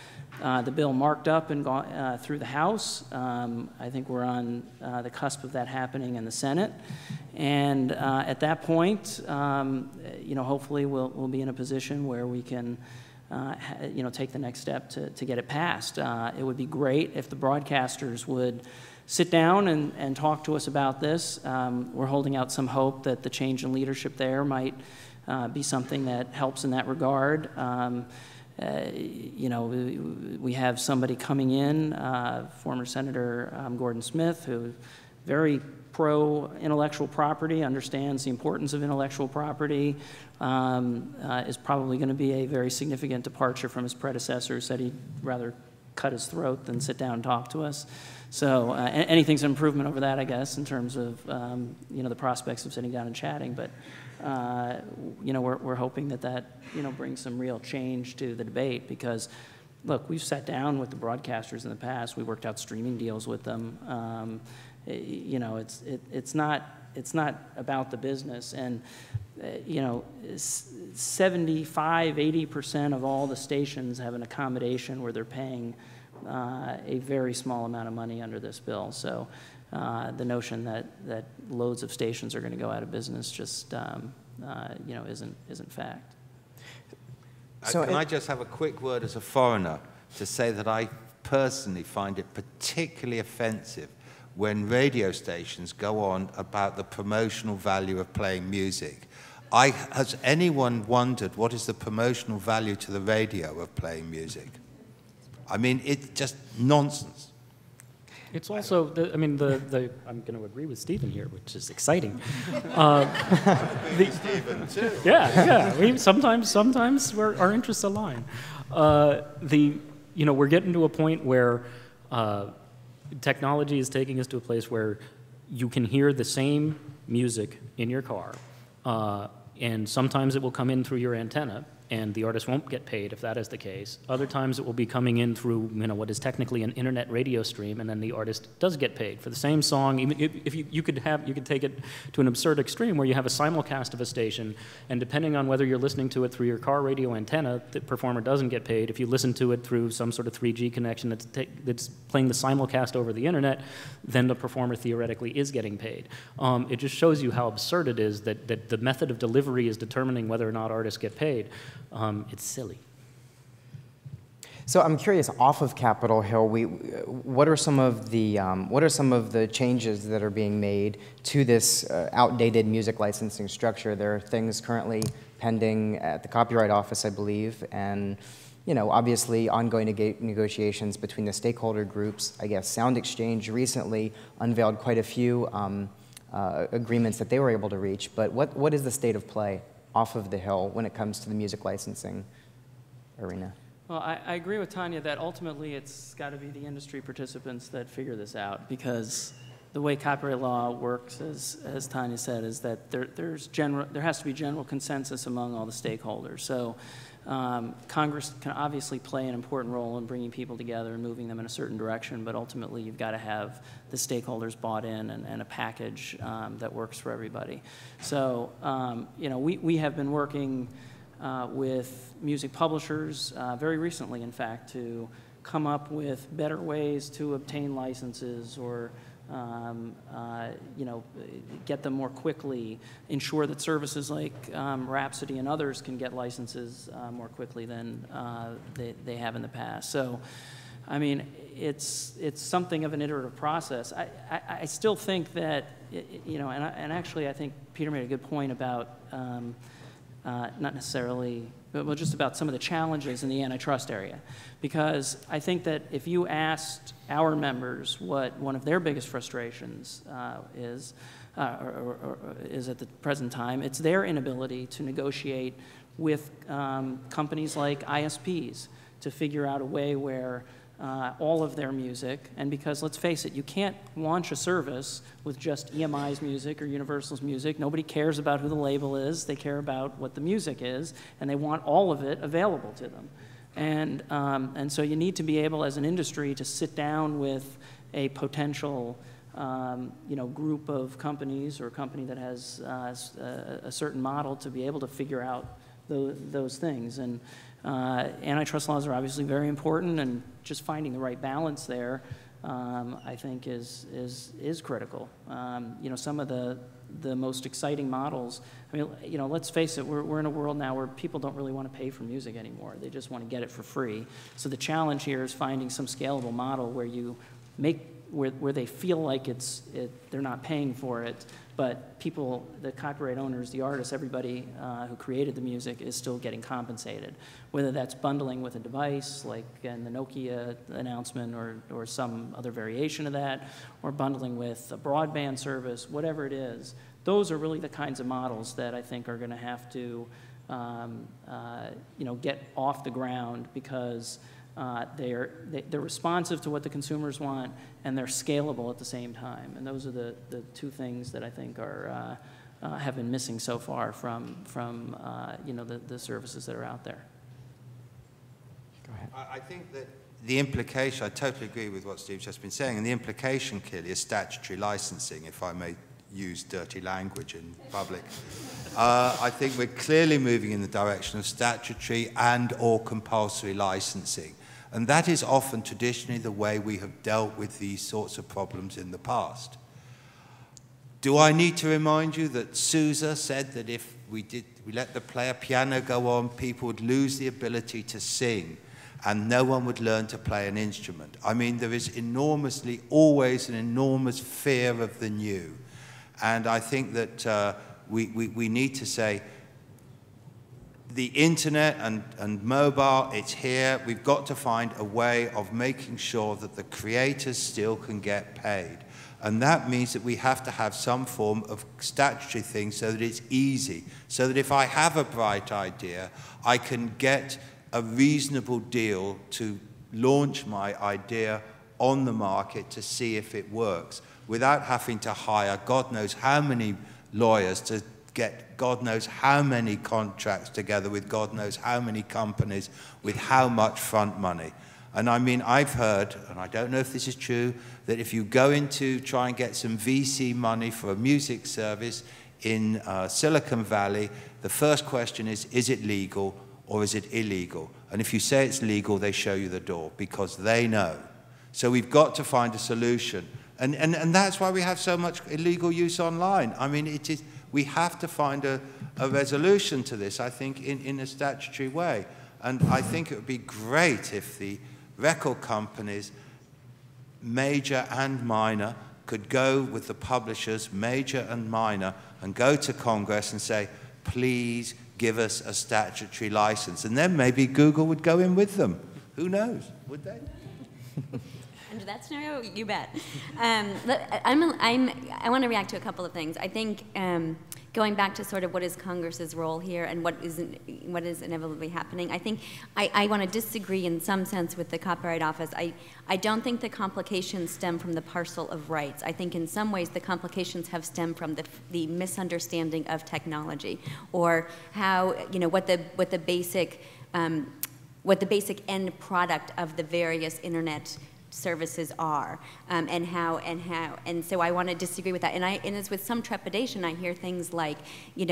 the bill marked up and gone through the House. I think we're on the cusp of that happening in the Senate, and at that point, you know, hopefully we'll be in a position where we can you know, take the next step to get it passed. It would be great if the broadcasters would sit down and talk to us about this. We're holding out some hope that the change in leadership there might be something that helps in that regard. You know, we have somebody coming in, former Senator Gordon Smith, who very pro-intellectual property, understands the importance of intellectual property, is probably going to be a very significant departure from his predecessor, who said he'd rather cut his throat than sit down and talk to us. So anything's an improvement over that, I guess, in terms of you know, the prospects of sitting down and chatting. But you know, we're hoping that you know, brings some real change to the debate, because look, we've sat down with the broadcasters in the past. We worked out streaming deals with them. You know, it's not about the business, and you know, 75–80% of all the stations have an accommodation where they're paying a very small amount of money under this bill. So the notion that loads of stations are going to go out of business just you know, isn't fact. So can I just have a quick word as a foreigner to say that I personally find it particularly offensive when radio stations go on about the promotional value of playing music. Has anyone wondered what is the promotional value to the radio of playing music? I mean, it's just nonsense. It's also, I'm going to agree with Stephen here, which is exciting. Stephen, too. Yeah. Sometimes our interests align. You know, we're getting to a point where technology is taking us to a place where you can hear the same music in your car, and sometimes it will come in through your antenna, and the artist won't get paid if that is the case. Other times it will be coming in through, you know, what is technically an internet radio stream, and then the artist does get paid for the same song. Even if you could take it to an absurd extreme where you have a simulcast of a station, and depending on whether you're listening to it through your car radio antenna, the performer doesn't get paid. If you listen to it through some sort of 3G connection that's playing the simulcast over the internet, then the performer theoretically is getting paid. It just shows you how absurd it is that the method of delivery is determining whether or not artists get paid. It's silly. So I'm curious, off of Capitol Hill, what are some of the changes that are being made to this outdated music licensing structure? There are things currently pending at the Copyright Office, I believe, and you know, obviously ongoing negotiations between the stakeholder groups. I guess Sound Exchange recently unveiled quite a few agreements that they were able to reach. But what is the state of play off of the Hill when it comes to the music licensing arena? Well, I agree with Tanya that ultimately it's got to be the industry participants that figure this out, because the way copyright law works, as Tanya said, is that there has to be general consensus among all the stakeholders. So Congress can obviously play an important role in bringing people together and moving them in a certain direction, but ultimately you've got to have the stakeholders bought in and a package that works for everybody. So you know, we have been working with music publishers very recently, in fact, to come up with better ways to obtain licenses or you know, get them more quickly, ensure that services like Rhapsody and others can get licenses more quickly than they have in the past. So, I mean, it's something of an iterative process. I still think that, you know, and actually I think Peter made a good point about not necessarily, but just about some of the challenges in the antitrust area. Because I think that if you asked our members what one of their biggest frustrations is at the present time, it's their inability to negotiate with companies like ISPs to figure out a way where all of their music, and because let's face it, you can't launch a service with just EMI's music or Universal's music. Nobody cares about who the label is. They care about what the music is, and they want all of it available to them. And so you need to be able, as an industry, to sit down with a potential you know, group of companies or a company that has a certain model to be able to figure out those things. And antitrust laws are obviously very important, and just finding the right balance there, I think, is critical. You know, some of the most exciting models, I mean, you know, let's face it, we're in a world now where people don't really want to pay for music anymore. They just want to get it for free. So the challenge here is finding some scalable model where you make, where they feel like they're not paying for it, but people, the copyright owners, the artists, everybody who created the music is still getting compensated. Whether that's bundling with a device, like in the Nokia announcement, or some other variation of that, or bundling with a broadband service, whatever it is, those are really the kinds of models that I think are going to have to you know, get off the ground, because they're responsive to what the consumers want, and they're scalable at the same time. And those are the two things that I think are have been missing so far from you know, the services that are out there. Go ahead. I think that the implication, I totally agree with what Steve's just been saying, and the implication clearly is statutory licensing, if I may use dirty language in public. I think we're clearly moving in the direction of statutory and or compulsory licensing. And that is often traditionally the way we have dealt with these sorts of problems in the past. Do I need to remind you that Sousa said that if we let the player piano go on, people would lose the ability to sing and no one would learn to play an instrument? I mean, there is always an enormous fear of the new. And I think that we need to say, the internet and mobile, it's here. We've got to find a way of making sure that the creators still can get paid. And that means that we have to have some form of statutory thing so that it's easy. So that if I have a bright idea, I can get a reasonable deal to launch my idea on the market to see if it works, without having to hire God knows how many lawyers to get God knows how many contracts together with God knows how many companies with how much front money. And I mean, I've heard, and I don't know if this is true, that if you go in to try and get some VC money for a music service in Silicon Valley, the first question is it legal or is it illegal? And if you say it's legal, they show you the door, because they know. So we've got to find a solution. And that's why we have so much illegal use online. I mean, we have to find a resolution to this, I think, in a statutory way. And I think it would be great if the record companies, major and minor, could go with the publishers, major and minor, and go to Congress and say, please give us a statutory license. And then maybe Google would go in with them. Who knows? Would they? Under that scenario, you bet. I want to react to a couple of things. I think going back to sort of what is Congress's role here and what is inevitably happening, I think I want to disagree in some sense with the Copyright Office. I don't think the complications stem from the parcel of rights. I think in some ways the complications have stemmed from the misunderstanding of technology, or how, you know, what the basic end product of the various internet services are, and so I want to disagree with that. And it's with some trepidation I hear things like, we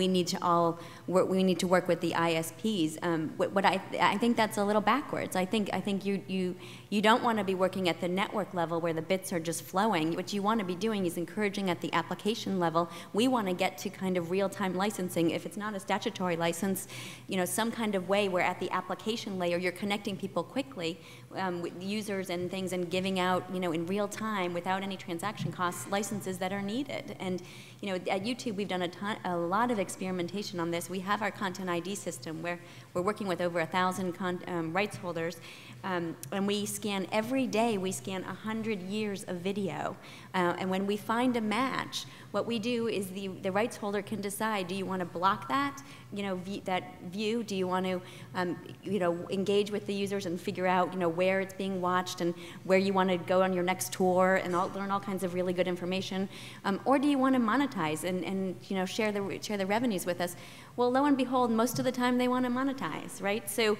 need to work with the ISPs. I think that's a little backwards. I think you don't want to be working at the network level where the bits are just flowing. What you want to be doing is encouraging at the application level. We want to get to kind of real-time licensing. If it's not a statutory license, some kind of way where at the application layer you're connecting people quickly with users and things and giving out, in real time without any transaction costs, licenses that are needed. And, at YouTube we've done a lot of experimentation on this. We have our content ID system where we're working with over 1,000 rights holders, and we scan every day. We scan 100 years of video, and when we find a match, what we do is the rights holder can decide: do you want to block that, that view? Do you want to, engage with the users and figure out, where it's being watched and where you want to go on your next tour and learn all kinds of really good information, or do you want to monetize and share the revenues with us? Well, lo and behold, most of the time they want to monetize, right? So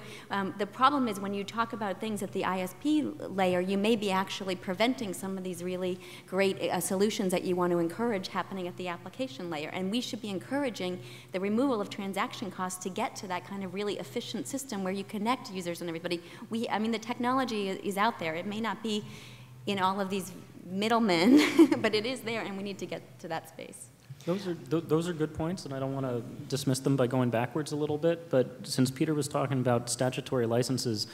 the problem is when you talk about things at the ISP layer, you may be actually preventing some of these really great solutions that you want to encourage happening at the application layer. And we should be encouraging the removal of transaction costs to get to that kind of really efficient system where you connect users and everybody. The technology is out there. It may not be in all of these middlemen, but it is there, and we need to get to that space. Those are good points, and I don't want to dismiss them by going backwards a little bit, but since Peter was talking about statutory licenses,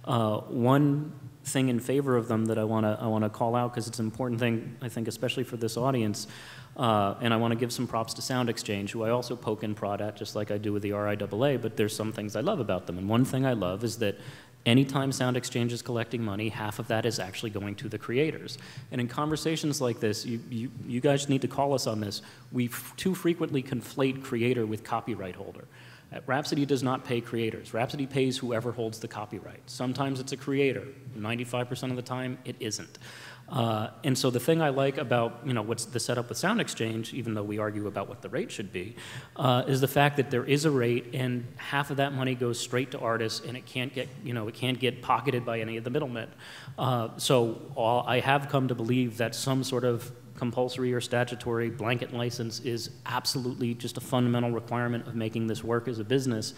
one thing in favor of them that I want to call out, because it's an important thing, I think, especially for this audience, and I want to give some props to Sound Exchange, who I also poke and prod at, just like I do with the RIAA, but there's some things I love about them, and one thing I love is that anytime Sound Exchange is collecting money, half of that is actually going to the creators. And in conversations like this, you guys need to call us on this. We too frequently conflate creator with copyright holder. Rhapsody does not pay creators. Rhapsody pays whoever holds the copyright. Sometimes it's a creator. 95% of the time, it isn't. And so the thing I like about what's the setup with Sound Exchange, even though we argue about what the rate should be, is the fact that there is a rate, and half of that money goes straight to artists, and it can't get pocketed by any of the middlemen. So I have come to believe that some sort of compulsory or statutory blanket license is absolutely just a fundamental requirement of making this work as a business.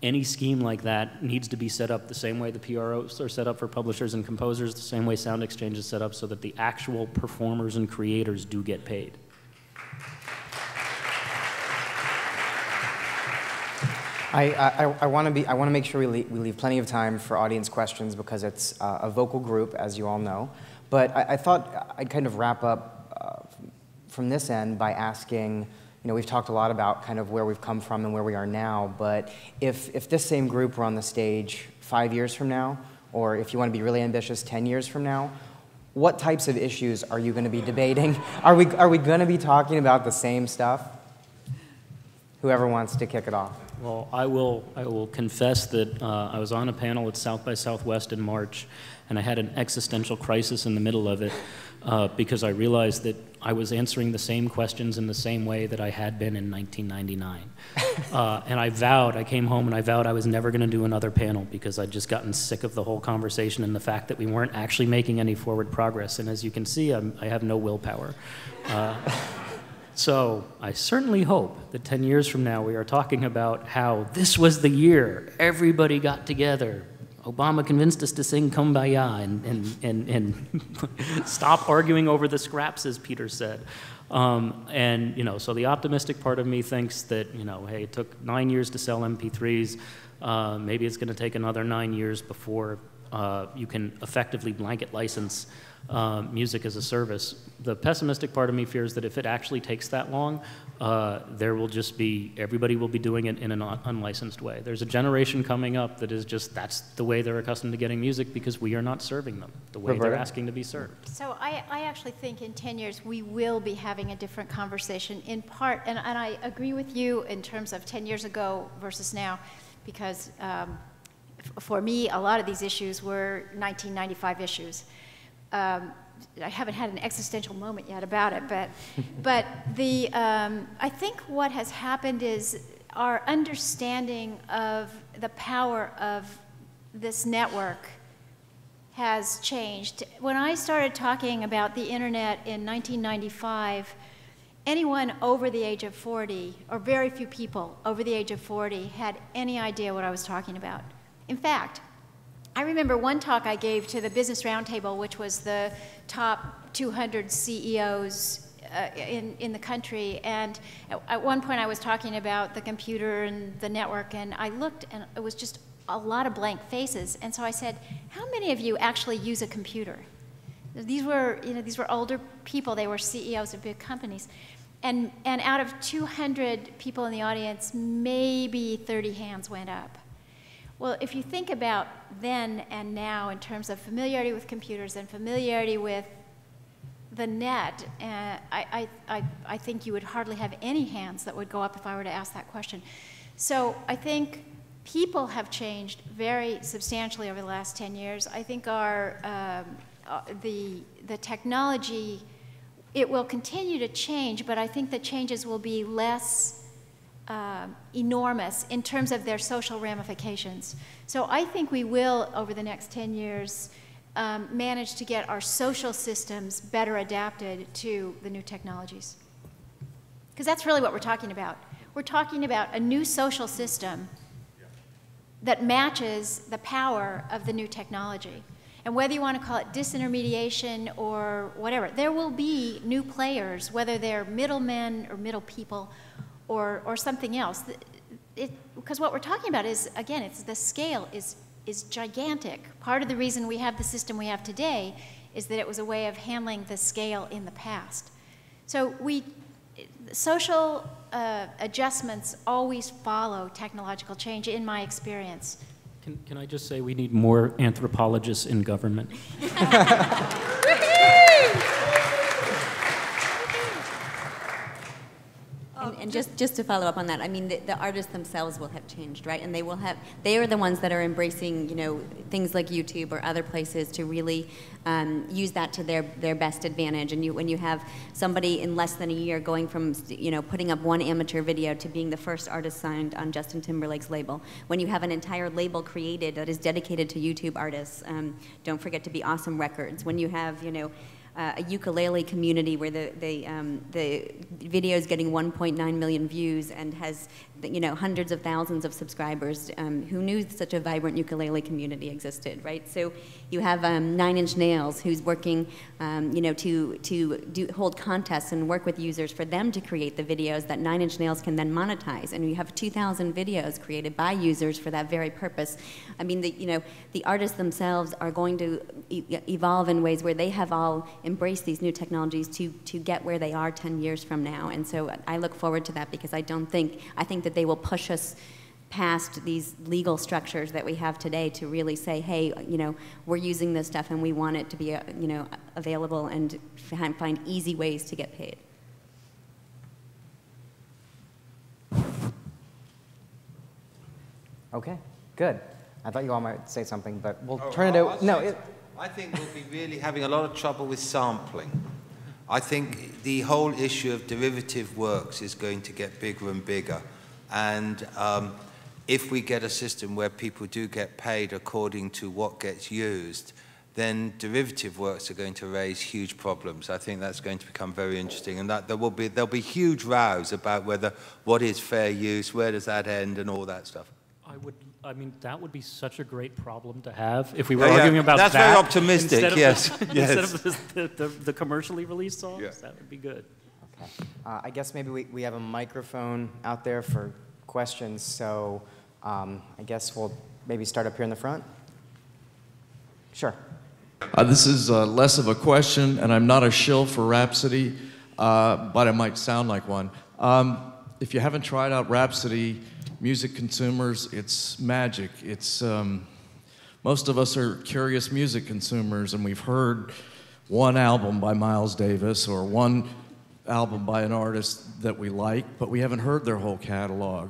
Any scheme like that needs to be set up the same way the PROs are set up for publishers and composers, the same way Sound Exchange is set up, so that the actual performers and creators do get paid. I want to make sure we leave plenty of time for audience questions, because it's a vocal group, as you all know. But I thought I'd kind of wrap up from this end by asking, we've talked a lot about kind of where we've come from and where we are now, but if this same group were on the stage 5 years from now, or if you want to be really ambitious, 10 years from now, what types of issues are you going to be debating? Are we going to be talking about the same stuff? Whoever wants to kick it off. Well, I will confess that I was on a panel at South by Southwest in March, and I had an existential crisis in the middle of it because I realized that I was answering the same questions in the same way that I had been in 1999. And I came home and I vowed I was never going to do another panel, because I'd just gotten sick of the whole conversation and the fact that we weren't actually making any forward progress. And as you can see, I have no willpower. So I certainly hope that 10 years from now we are talking about how this was the year everybody got together. Obama convinced us to sing Kumbaya and stop arguing over the scraps, as Peter said. So the optimistic part of me thinks that, hey, it took 9 years to sell MP3s. Maybe it's going to take another 9 years before you can effectively blanket license music as a service. The pessimistic part of me fears that if it actually takes that long, everybody will be doing it in an unlicensed way. There's a generation coming up that is that's the way they're accustomed to getting music, because we are not serving them the way they're asking to be served. So I actually think in 10 years we will be having a different conversation, in part, and I agree with you in terms of 10 years ago versus now, because for me, a lot of these issues were 1995 issues. I haven't had an existential moment yet about it, but I think what has happened is our understanding of the power of this network has changed. When I started talking about the internet in 1995, anyone over the age of 40, or very few people over the age of 40, had any idea what I was talking about. In fact, I remember one talk I gave to the Business Roundtable, which was the top 200 CEOs in the country, and at one point I was talking about the computer and the network, and I looked and it was just a lot of blank faces, and so I said, how many of you actually use a computer? These were older people, they were CEOs of big companies, and out of 200 people in the audience, maybe 30 hands went up. Well, if you think about then and now in terms of familiarity with computers and familiarity with the net, I think you would hardly have any hands that would go up if I were to ask that question. So I think people have changed very substantially over the last 10 years. I think the technology, it will continue to change, but I think the changes will be less enormous in terms of their social ramifications. So I think we will, over the next 10 years, manage to get our social systems better adapted to the new technologies. Because that's really what we're talking about. We're talking about a new social system that matches the power of the new technology. And whether you want to call it disintermediation or whatever, there will be new players, whether they're middlemen or middle people or something else. Because what we're talking about is, again, it's the scale is gigantic. Part of the reason we have the system we have today is that it was a way of handling the scale in the past. So social adjustments always follow technological change, in my experience. Can I just say we need more anthropologists in government? And just to follow up on that, I mean, the artists themselves will have changed, right? And they are the ones that are embracing, things like YouTube or other places to really use that to their best advantage. And when you have somebody in less than a year going from, putting up one amateur video to being the first artist signed on Justin Timberlake's label, when you have an entire label created that is dedicated to YouTube artists, don't forget to be Awesome Records. When you have, a ukulele community where the video is getting 1.9 million views and has hundreds of thousands of subscribers. Who knew such a vibrant ukulele community existed, right? So you have 9 Inch Nails, who's working to hold contests and work with users for them to create the videos that 9 Inch Nails can then monetize. And you have 2,000 videos created by users for that very purpose. I mean, the artists themselves are going to evolve in ways where they have all embraced these new technologies to get where they are 10 years from now. And so I look forward to that, because I think that they will push us past these legal structures that we have today to really say, hey, we're using this stuff and we want it to be, available and find easy ways to get paid. Okay, good. I thought you all might say something, but we'll turn it over. No, I think we'll be really having a lot of trouble with sampling. I think the whole issue of derivative works is going to get bigger and bigger. And if we get a system where people do get paid according to what gets used, then derivative works are going to raise huge problems. I think that's going to become very interesting, and that there'll be huge rows about what is fair use, where does that end, and all that stuff. I mean, that would be such a great problem to have if we were arguing about that. That's very optimistic, instead yes. Of instead of the commercially released songs, yeah. That would be good. Okay. I guess maybe we have a microphone out there for questions, so I guess we'll maybe start up here in the front. Sure. This is less of a question, and I'm not a shill for Rhapsody, but I might sound like one. If you haven't tried out Rhapsody, music consumers, it's magic. It's most of us are curious music consumers, and we've heard one album by Miles Davis or one album by an artist that we like, but we haven't heard their whole catalog.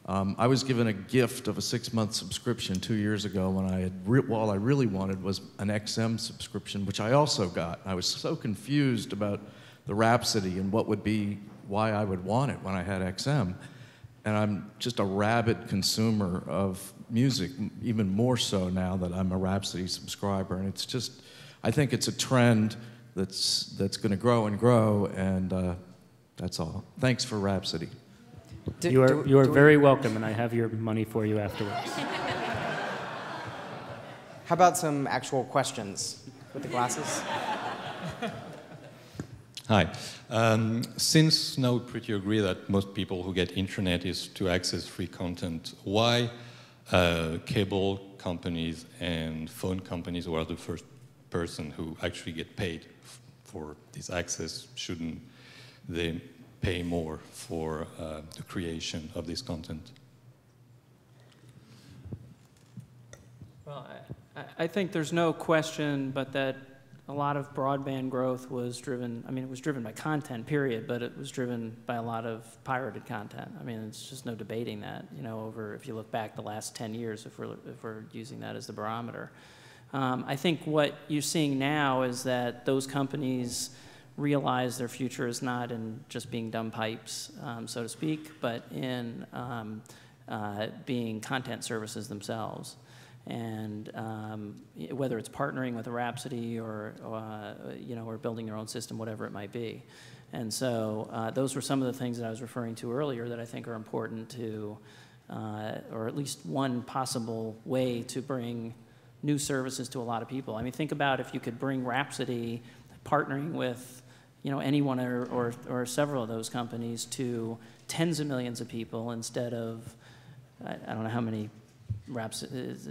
I was given a gift of a 6-month subscription 2 years ago when all I really wanted was an XM subscription, which I also got. I was so confused about the Rhapsody and why I would want it when I had XM. And I'm just a rabid consumer of music, even more so now that I'm a Rhapsody subscriber. And it's just, I think it's a trend that's going to grow and grow, and that's all. Thanks for Rhapsody. You are very welcome, and I have your money for you afterwards. How about some actual questions with the glasses? Hi. Since now we pretty agree that most people who get internet is to access free content, why cable companies and phone companies who are the first person who actually get paid for this access, shouldn't they pay more for the creation of this content? Well, I think there's no question but that a lot of broadband growth was driven, I mean, it was driven by content, period, but it was driven by a lot of pirated content. I mean, it's just no debating that, you know, over, if you look back the last 10 years, if we're using that as the barometer. I think what you're seeing now is that those companies realize their future is not in just being dumb pipes, so to speak, but in being content services themselves. And whether it's partnering with a Rhapsody or you know, or building your own system, whatever it might be. And so those were some of the things that I was referring to earlier that I think are important to, or at least one possible way to bring new services to a lot of people. I mean, think about if you could bring Rhapsody partnering with, you know, any one or several of those companies to tens of millions of people instead of, I don't know how many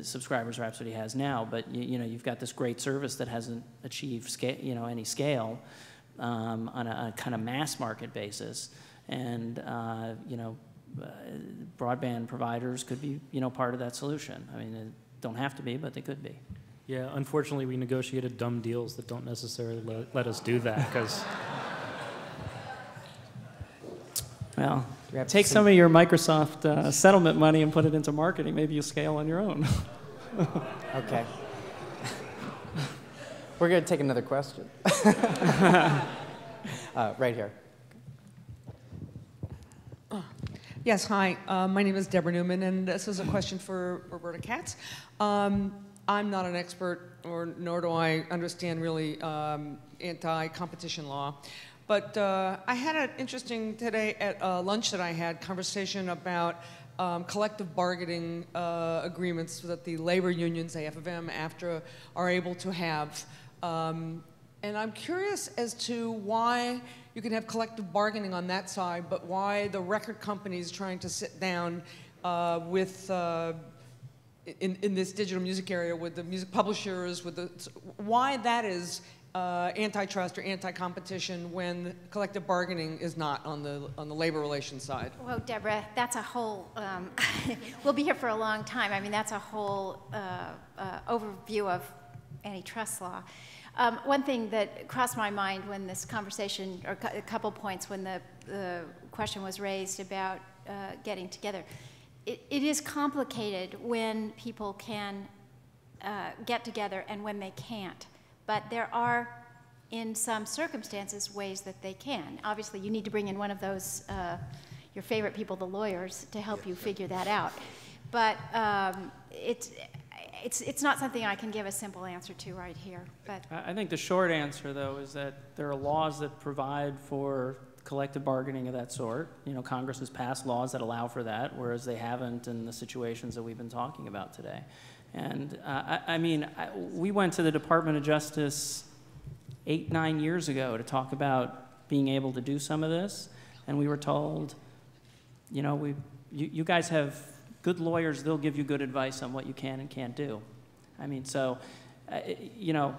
subscribers Rhapsody has now, but you know, you've got this great service that hasn't achieved scale, you know, any scale on a kind of mass market basis, and you know, broadband providers could be, you know, part of that solution. I mean, they don't have to be, but they could be. Yeah, unfortunately, we negotiated dumb deals that don't necessarily let us do that, because. Well, take some of your Microsoft settlement money and put it into marketing. Maybe you scale on your own. Okay. We're going to take another question. Right here. Yes, hi. My name is Deborah Newman, and this is a question for Roberta Katz. I'm not an expert, nor do I understand really anti-competition law. But I had an interesting today at lunch that I had conversation about collective bargaining agreements that the labor unions, AFM, AFTRA, are able to have. And I'm curious as to why you can have collective bargaining on that side, but why the record companies trying to sit down with in this digital music area with the music publishers, why that is antitrust or anti-competition when collective bargaining is not on the labor relations side. Well, Deborah, that's a whole, we'll be here for a long time. I mean, that's a whole overview of antitrust law. One thing that crossed my mind when this conversation, or a couple points when the question was raised about getting together, it is complicated when people can get together and when they can't. But there are, in some circumstances, ways that they can. Obviously, you need to bring in one of those, your favorite people, the lawyers, to help you figure that out. But it's not something I can give a simple answer to right here. But I think the short answer, though, is that there are laws that provide for collective bargaining of that sort. You know, Congress has passed laws that allow for that, whereas they haven't in the situations that we've been talking about today. And I mean, we went to the Department of Justice 8-9 years ago to talk about being able to do some of this, and we were told, you know, you guys have good lawyers, they'll give you good advice on what you can and can't do. I mean, so, you know,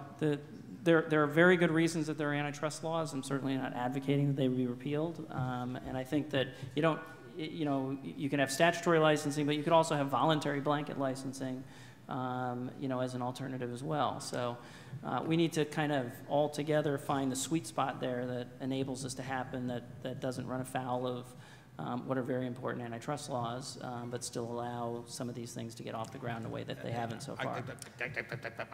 there are very good reasons that there are antitrust laws. I'm certainly not advocating that they be repealed, and I think that you don't, you know, you can have statutory licensing, but you could also have voluntary blanket licensing, you know, as an alternative as well. So we need to kind of all together find the sweet spot there that enables this to happen, that doesn't run afoul of what are very important antitrust laws, but still allow some of these things to get off the ground in a way that they haven't so far.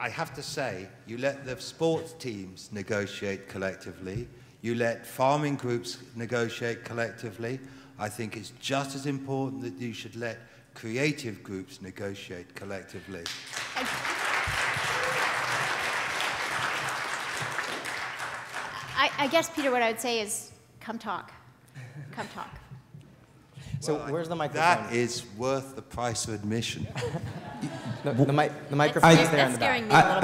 I have to say, you let the sports teams negotiate collectively, you let farming groups negotiate collectively. I think it's just as important that you should let creative groups negotiate collectively. I guess, Peter, what I would say is, come talk. Come talk. So where's the microphone? That is worth the price of admission. The microphone is there in the back.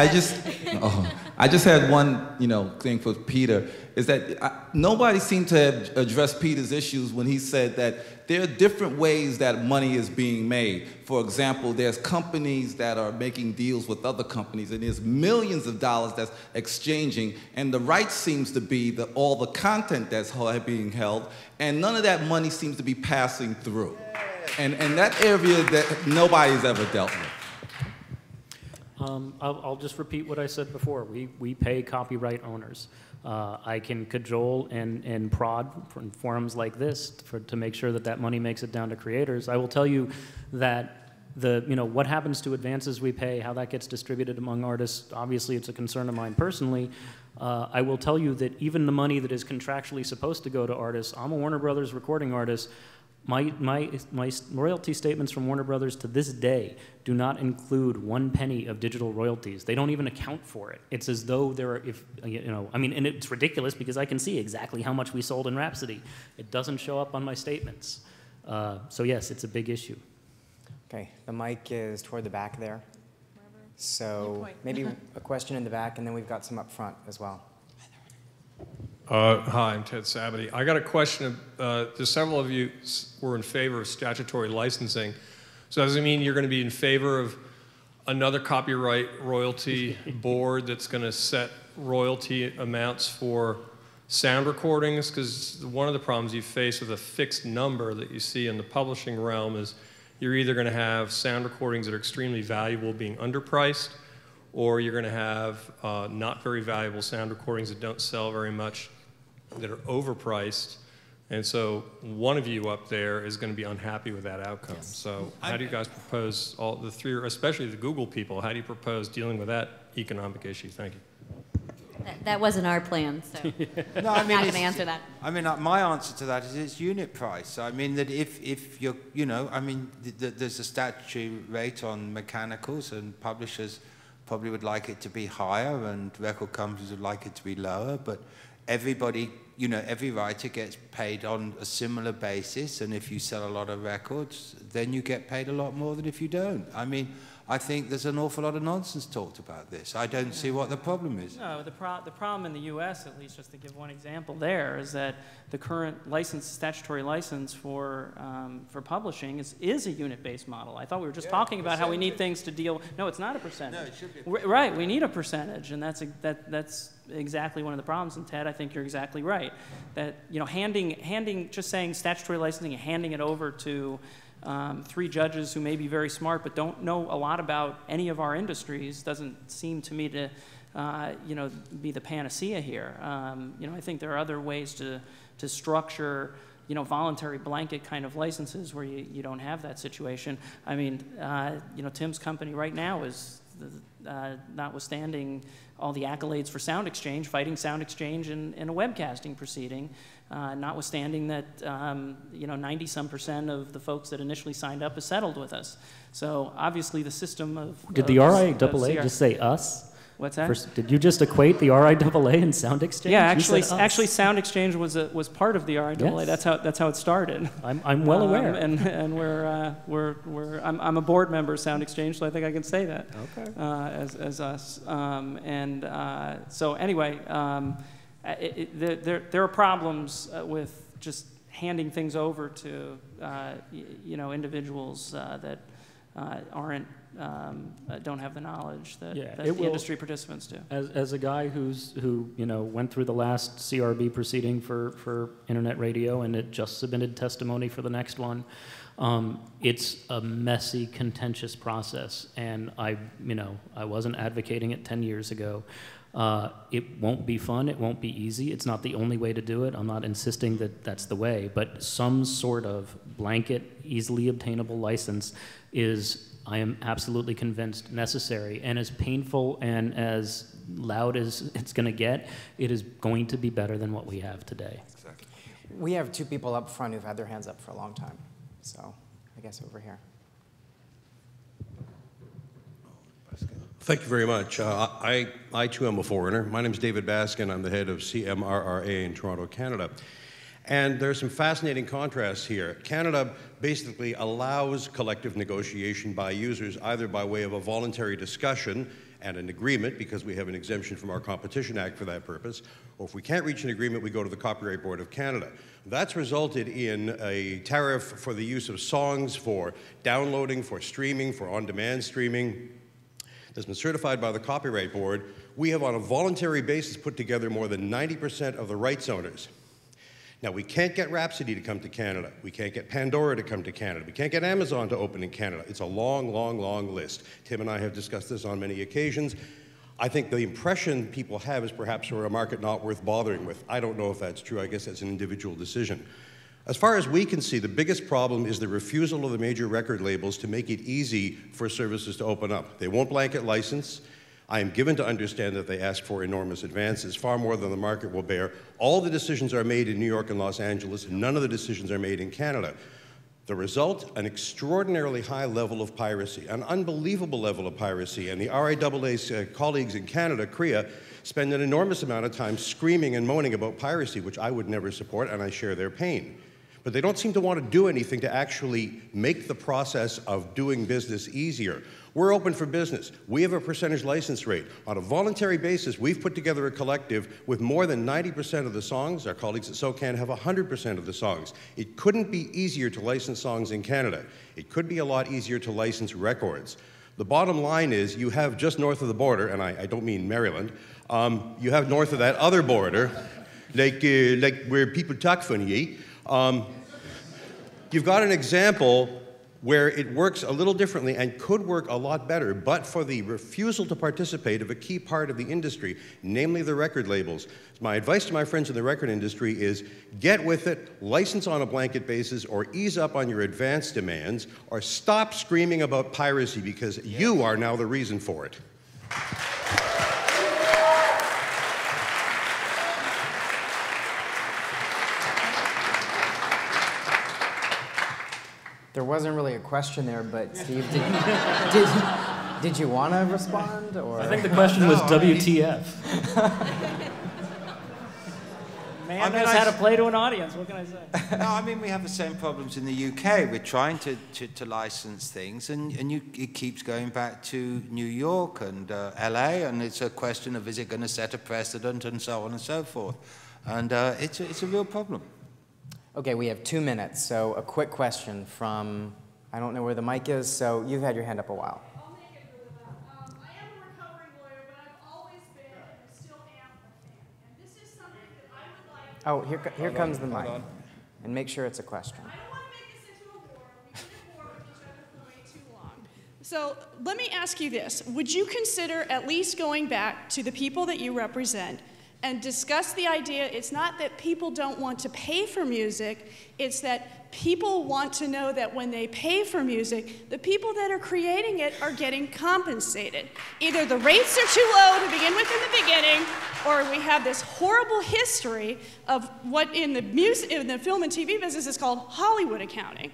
I just had one, thing for Peter, is that nobody seemed to address Peter's issues when he said that there are different ways that money is being made. For example, there's companies that are making deals with other companies, and there's millions of dollars that's exchanging, and the right seems to be all the content that's being held, and none of that money seems to be passing through. And that area that nobody's ever dealt with. I'll just repeat what I said before. We pay copyright owners. I can cajole and prod from forums like this to make sure that money makes it down to creators. I will tell you that what happens to advances we pay, how that gets distributed among artists, obviously it's a concern of mine personally. I will tell you that even the money that is contractually supposed to go to artists, I'm a Warner Brothers recording artist, my royalty statements from Warner Brothers to this day do not include 1 penny of digital royalties. They don't even account for it. It's as though there are, and it's ridiculous because I can see exactly how much we sold in Rhapsody. It doesn't show up on my statements. So yes, it's a big issue. Okay, the mic is toward the back there. So maybe a question in the back, and then we've got some up front as well. Hi, I'm Ted Sabity. I got a question. Several of you were in favor of statutory licensing. So does it mean you're going to be in favor of another copyright royalty board that's going to set royalty amounts for sound recordings? Because one of the problems you face with a fixed number that you see in the publishing realm is you're either going to have sound recordings that are extremely valuable being underpriced, or you're going to have not very valuable sound recordings that don't sell very much, that are overpriced. And so one of you up there is going to be unhappy with that outcome. Yes. So how do you guys propose, all the three, especially the Google people, how do you propose dealing with that economic issue? Thank you. That wasn't our plan, so no, I'm not going to answer that. I mean, my answer to that is it's unit price. I mean, that if you're, there's a statutory rate on mechanicals, and publishers probably would like it to be higher, and record companies would like it to be lower, but everybody, every writer gets paid on a similar basis, and if you sell a lot of records, then you get paid a lot more than if you don't. I mean, I think there's an awful lot of nonsense talked about this. I don't see what the problem is. No, the problem in the U.S., at least, just to give one example there, is that the current statutory license for publishing is a unit-based model. I thought we were just talking about how we need things to deal. No, it's not a percentage. No, it should be a percentage. Right, we need a percentage, and that's exactly one of the problems. And Ted, I think you're exactly right. That just saying statutory licensing and handing it over to 3 judges who may be very smart but don't know a lot about any of our industries doesn't seem to me to be the panacea here. I think there are other ways to structure voluntary blanket kind of licenses where you don't have that situation. I mean, Tim's company right now is notwithstanding all the accolades for Sound Exchange, fighting Sound Exchange in a webcasting proceeding, notwithstanding that 90-some% of the folks that initially signed up has settled with us. So obviously the system of Did the RIAA just say us? What's that? Did you just equate the RIAA and Sound Exchange? Yeah, actually, Sound Exchange was part of the RIAA. Yes. That's how it started. I'm well aware. And I'm a board member of Sound Exchange, so I think I can say that. Okay. As us. So anyway, there are problems with just handing things over to individuals that don't have the knowledge that the industry participants do. As a guy who went through the last CRB proceeding for internet radio and it just submitted testimony for the next one, it's a messy, contentious process, and I wasn't advocating it 10 years ago. It won't be fun, it won't be easy, it's not the only way to do it, I'm not insisting that that's the way, but some sort of blanket, easily obtainable license is, I am absolutely convinced, necessary, and as painful and as loud as it's going to get, it is going to be better than what we have today. Exactly. We have 2 people up front who've had their hands up for a long time, so I guess over here. Thank you very much. I too am a foreigner. My name is David Baskin. I'm the head of CMRRA in Toronto, Canada. And there's some fascinating contrasts here. Canada basically allows collective negotiation by users either by way of a voluntary discussion and an agreement, because we have an exemption from our Competition Act for that purpose, or if we can't reach an agreement, we go to the Copyright Board of Canada. That's resulted in a tariff for the use of songs, for downloading, for streaming, for on-demand streaming, that's been certified by the Copyright Board. We have on a voluntary basis put together more than 90% of the rights owners. Now, we can't get Rhapsody to come to Canada. We can't get Pandora to come to Canada. We can't get Amazon to open in Canada. It's a long, long, long list. Tim and I have discussed this on many occasions. I think the impression people have is perhaps we're a market not worth bothering with. I don't know if that's true. I guess that's an individual decision. As far as we can see, the biggest problem is the refusal of the major record labels to make it easy for services to open up. They won't blanket license. I am given to understand that they ask for enormous advances, far more than the market will bear. All the decisions are made in New York and Los Angeles. None of the decisions are made in Canada. The result, an extraordinarily high level of piracy, an unbelievable level of piracy. And the RIAA's colleagues in Canada, CREA, spend an enormous amount of time screaming and moaning about piracy, which I would never support, and I share their pain. But they don't seem to want to do anything to actually make the process of doing business easier. We're open for business. We have a percentage license rate. On a voluntary basis, we've put together a collective with more than 90% of the songs. Our colleagues at SOCAN have 100% of the songs. It couldn't be easier to license songs in Canada. It could be a lot easier to license records. The bottom line is you have just north of the border, and I don't mean Maryland, you have north of that other border, like where people talk funny, you've got an example where it works a little differently and could work a lot better, but for the refusal to participate of a key part of the industry, namely the record labels. My advice to my friends in the record industry is get with it, license on a blanket basis, or ease up on your advance demands, or stop screaming about piracy, because you are now the reason for it. There wasn't really a question there, but Steve, did you want to respond? Or? I think the question was WTF. Man knows how to play to an audience, what can I say? No, I mean, we have the same problems in the UK. We're trying to license things, and it keeps going back to New York and LA, and it's a question of is it going to set a precedent and so on and so forth. And it's a real problem. Okay, we have 2 minutes, so a quick question from, I don't know where the mic is, so you've had your hand up a while. I'll make it really loud. I am a recovering lawyer, but I've always been and still am a fan. And this is something that I would like... Oh, here comes the mic. And make sure it's a question. I don't want to make this into a war. We've been at war with each other for way too long. So let me ask you this. Would you consider at least going back to the people that you represent and discuss the idea, it's not that people don't want to pay for music, it's that people want to know that when they pay for music, the people that are creating it are getting compensated. Either the rates are too low to begin with in the beginning, or we have this horrible history of what in the film and TV business is called Hollywood accounting.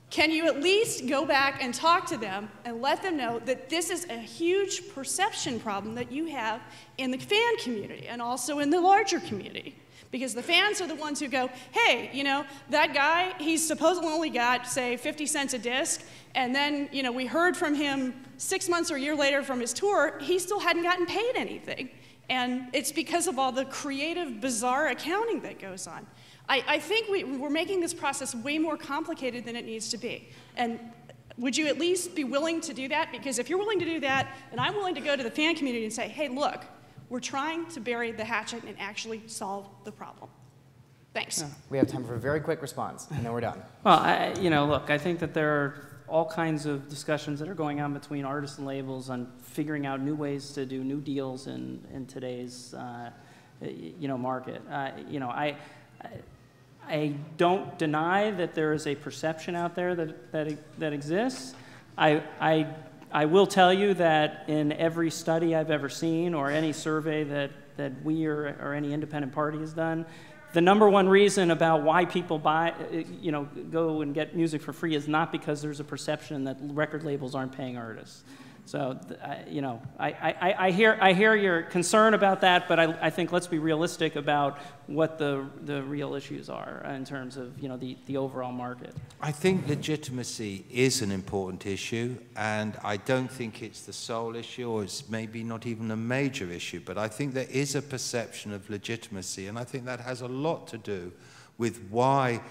Can you at least go back and talk to them and let them know that this is a huge perception problem that you have in the fan community and also in the larger community? Because the fans are the ones who go, hey, you know, that guy, he's supposedly only got, say, 50 cents a disc, and then, you know, we heard from him 6 months or a year later from his tour, he still hadn't gotten paid anything. And it's because of all the creative, bizarre accounting that goes on. I think we're making this process way more complicated than it needs to be. And would you at least be willing to do that? Because if you're willing to do that, then I'm willing to go to the fan community and say, hey, look, we're trying to bury the hatchet and actually solve the problem. Thanks. Yeah. We have time for a very quick response, and then we're done. Well, you know, look, I think that there are all kinds of discussions that are going on between artists and labels on figuring out new ways to do new deals in today's, you know, market. You know, I don't deny that there is a perception out there that exists. I will tell you that in every study I've ever seen or any survey that we or any independent party has done, the #1 reason about why people buy, you know, go and get music for free is not because there's a perception that record labels aren't paying artists. So, you know, I hear your concern about that, but I think let's be realistic about what the real issues are in terms of, you know, the overall market. I think legitimacy is an important issue, and I don't think it's the sole issue, or it's maybe not even a major issue, but I think there is a perception of legitimacy, and I think that has a lot to do with why,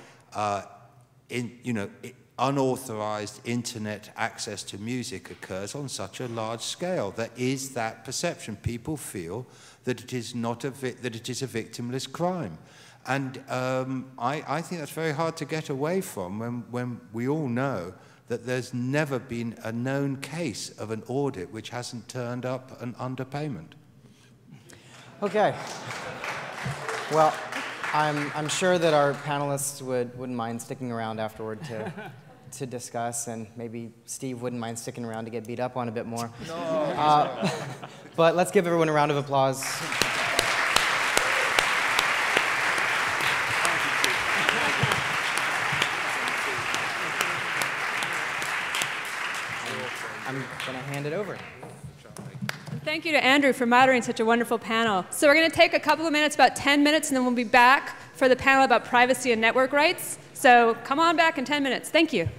unauthorized internet access to music occurs on such a large scale. There is that perception. People feel that it is that it is a victimless crime, and I think that's very hard to get away from when we all know that there's never been a known case of an audit which hasn't turned up an underpayment. Okay. Well, I'm sure that our panelists wouldn't mind sticking around afterward to discuss, and maybe Steve wouldn't mind sticking around to get beat up on a bit more. No. But let's give everyone a round of applause. I'm going to hand it over. Thank you to Andrew for moderating such a wonderful panel. So we're going to take a couple of minutes, about 10 minutes, and then we'll be back for the panel about privacy and network rights. So come on back in 10 minutes. Thank you.